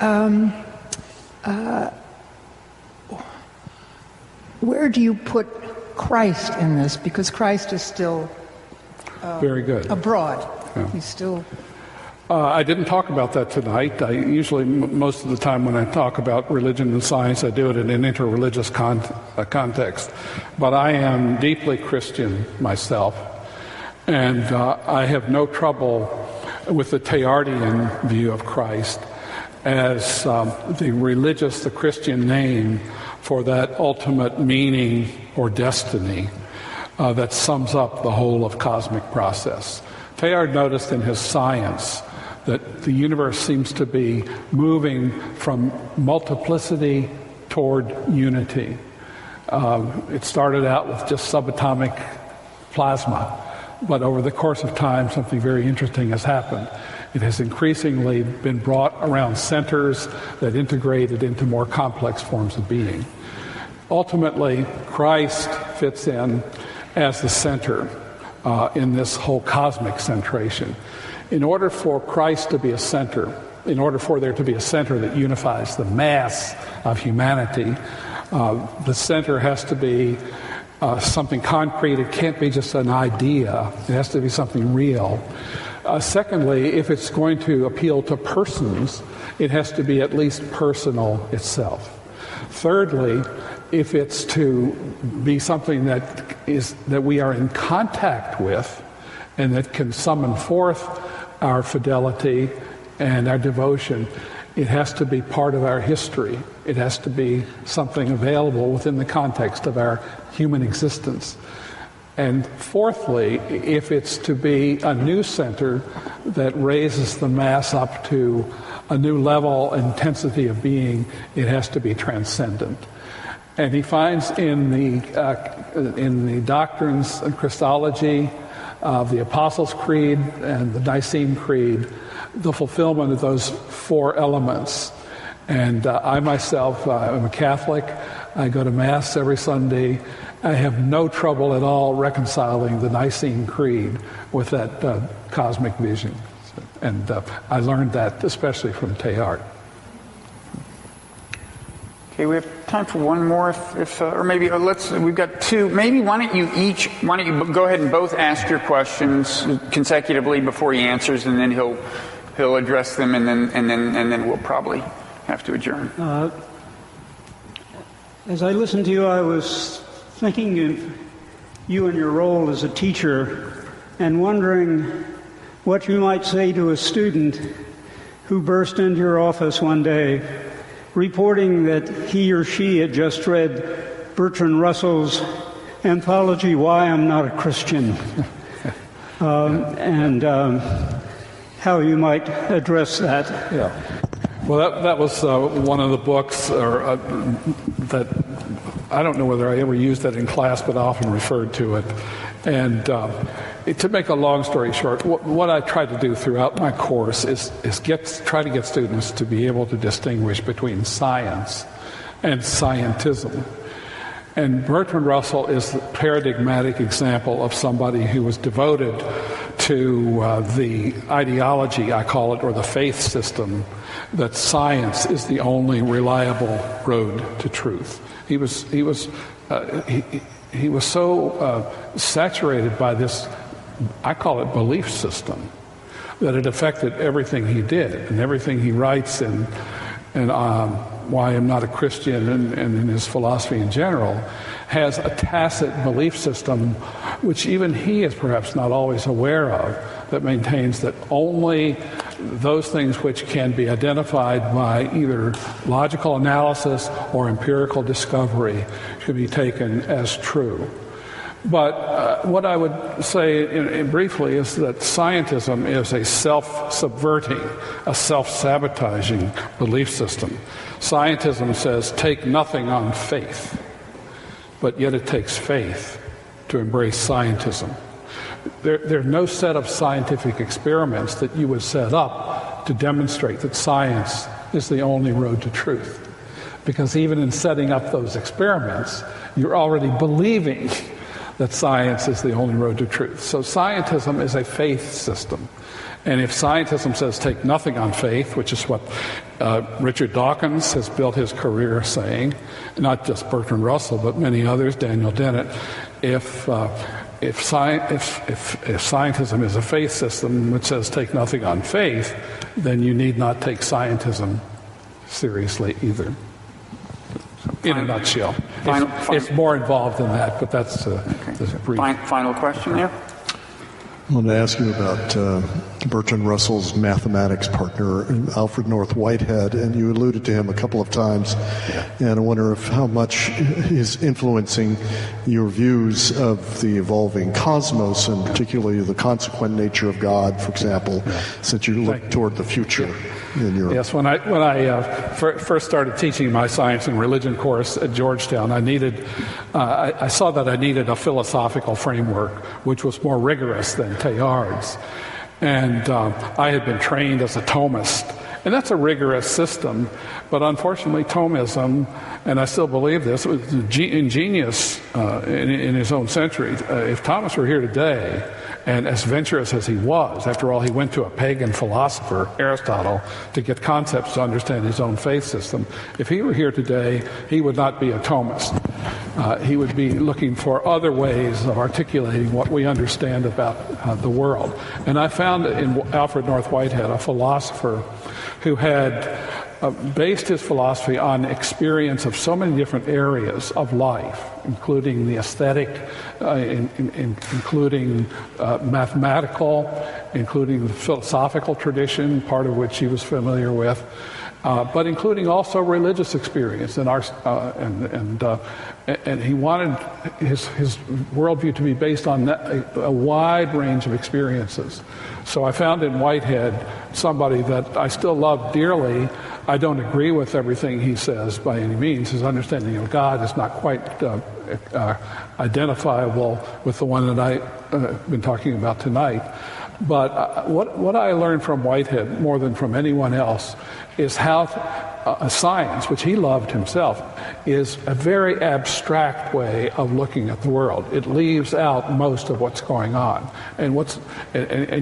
where do you put Christ in this? Because Christ is still very good abroad. Yeah. He's still. I didn't talk about that tonight. I usually, most of the time when I talk about religion and science, I do it in an interreligious context. But I am deeply Christian myself, and I have no trouble with the Teilhardian view of Christ as the Christian name for that ultimate meaning or destiny that sums up the whole of cosmic process. Teilhard noticed in his science that the universe seems to be moving from multiplicity toward unity. It started out with just subatomic plasma, but over the course of time, something very interesting has happened. It has increasingly been brought around centers that integrate it into more complex forms of being. Ultimately, Christ fits in as the center in this whole cosmic centration. In order for Christ to be a center, in order for there to be a center that unifies the mass of humanity, the center has to be something concrete. It can't be just an idea. It has to be something real. Secondly, if it's going to appeal to persons, it has to be at least personal itself. Thirdly, if it's to be something that we are in contact with and that can summon forth our fidelity and our devotion, it has to be part of our history. It has to be something available within the context of our human existence. And fourthly, if it's to be a new center that raises the mass up to a new level, intensity of being, it has to be transcendent. And he finds in the doctrines and Christology of the Apostles' Creed and the Nicene Creed the fulfillment of those four elements. And I myself am a Catholic. I go to Mass every Sunday. I have no trouble at all reconciling the Nicene Creed with that cosmic vision. And I learned that especially from Teilhard. Okay, we have time for one more, or maybe we've got two. Maybe why don't you go ahead and both ask your questions consecutively before he answers, and then he'll address them, and then we'll probably have to adjourn. As I listened to you, I was thinking of you and your role as a teacher, and wondering what you might say to a student who burst into your office one day reporting that he or she had just read Bertrand Russell's anthology, Why I'm Not a Christian, and how you might address that. Yeah. Well, that was one of the books that I don't know whether I ever used that in class, but I often referred to it. And to make a long story short, what I try to do throughout my course is try to get students to be able to distinguish between science and scientism. And Bertrand Russell is the paradigmatic example of somebody who was devoted to the ideology, I call it, or the faith system, that science is the only reliable road to truth. He was so saturated by this, I call it, belief system, that it affected everything he did and everything he writes and Why I'm Not a Christian and in his philosophy in general, has a tacit belief system which even he is perhaps not always aware of, that maintains that only those things which can be identified by either logical analysis or empirical discovery should be taken as true. But what I would say briefly is that scientism is a self-subverting, a self-sabotaging belief system. Scientism says take nothing on faith, but yet it takes faith to embrace scientism. There's no set of scientific experiments that you would set up to demonstrate that science is the only road to truth. Because even in setting up those experiments, you're already believing that science is the only road to truth. So scientism is a faith system. And if scientism says take nothing on faith, which is what Richard Dawkins has built his career saying, not just Bertrand Russell, but many others, Daniel Dennett, if scientism is a faith system which says take nothing on faith, then you need not take scientism seriously either. In a nutshell. It's more involved than that, but that's brief. Final question there? I want to ask you about Bertrand Russell's mathematics partner, Alfred North Whitehead, and you alluded to him a couple of times. Yeah. And I wonder how much he's influencing your views of the evolving cosmos, and particularly the consequent nature of God, for example, since you look toward the future. Yes, when I first started teaching my science and religion course at Georgetown, I saw that I needed a philosophical framework which was more rigorous than Teilhard's. And I had been trained as a Thomist, and that's a rigorous system, but unfortunately Thomism, and I still believe this, was ingenious in his own century. If Thomas were here today, and as venturous as he was, after all, he went to a pagan philosopher, Aristotle, to get concepts to understand his own faith system. If he were here today, he would not be a Thomist. He would be looking for other ways of articulating what we understand about the world. And I found in Alfred North Whitehead a philosopher who had based his philosophy on experience of so many different areas of life, including the aesthetic, including mathematical, including the philosophical tradition, part of which he was familiar with, but including also religious experience. And he wanted his worldview to be based on a wide range of experiences. So I found in Whitehead somebody that I still love dearly. I don't agree with everything he says by any means. His understanding of God is not quite identifiable with the one that I've been talking about tonight. But what I learned from Whitehead more than from anyone else is how science, which he loved himself, is a very abstract way of looking at the world. It leaves out most of what's going on. And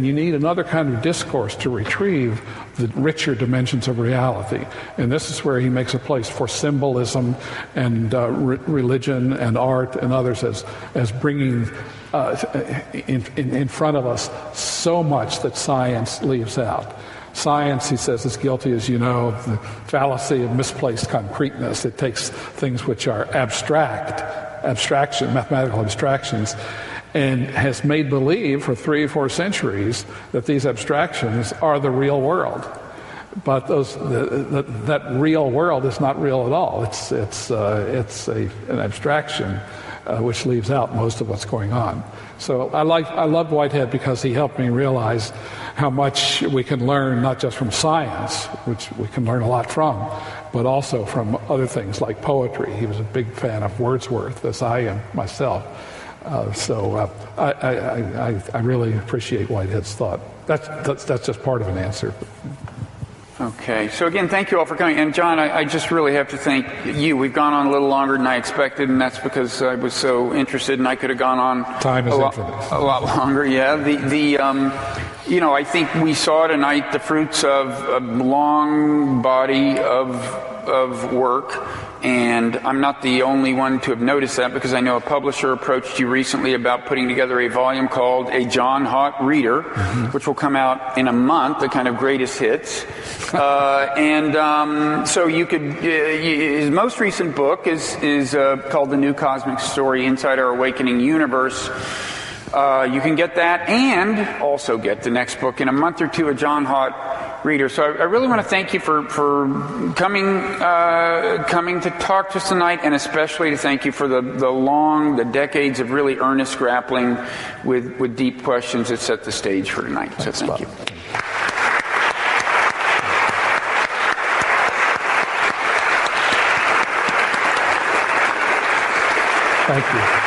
you need another kind of discourse to retrieve the richer dimensions of reality. And this is where he makes a place for symbolism and religion and art and others as bringing in front of us so much that science leaves out. Science, he says, is guilty, as you know, of the fallacy of misplaced concreteness. It takes things which are mathematical abstractions, and has made believe for 3 or 4 centuries that these abstractions are the real world. But that real world is not real at all. It's an abstraction which leaves out most of what's going on. So I loved Whitehead because he helped me realize how much we can learn, not just from science, which we can learn a lot from, but also from other things like poetry. He was a big fan of Wordsworth, as I am myself. So I really appreciate Whitehead's thought. That's just part of an answer. Okay, so again, thank you all for coming. And John, I just really have to thank you. We've gone on a little longer than I expected, and that's because I was so interested, and I could have gone on Time is a infinite. lot longer. Yeah, I think we saw tonight the fruits of a long body of work, and I'm not the only one to have noticed that, because I know a publisher approached you recently about putting together a volume called A John Haught Reader, which will come out in a month, the kind of greatest hits. So you could, his most recent book is called The New Cosmic Story Inside Our Awakening Universe. You can get that and also get the next book in a month or two, A John Haught reader. So I really want to thank you for coming to talk to us tonight, and especially to thank you for the decades of really earnest grappling with deep questions that set the stage for tonight. So thank you. Thank you.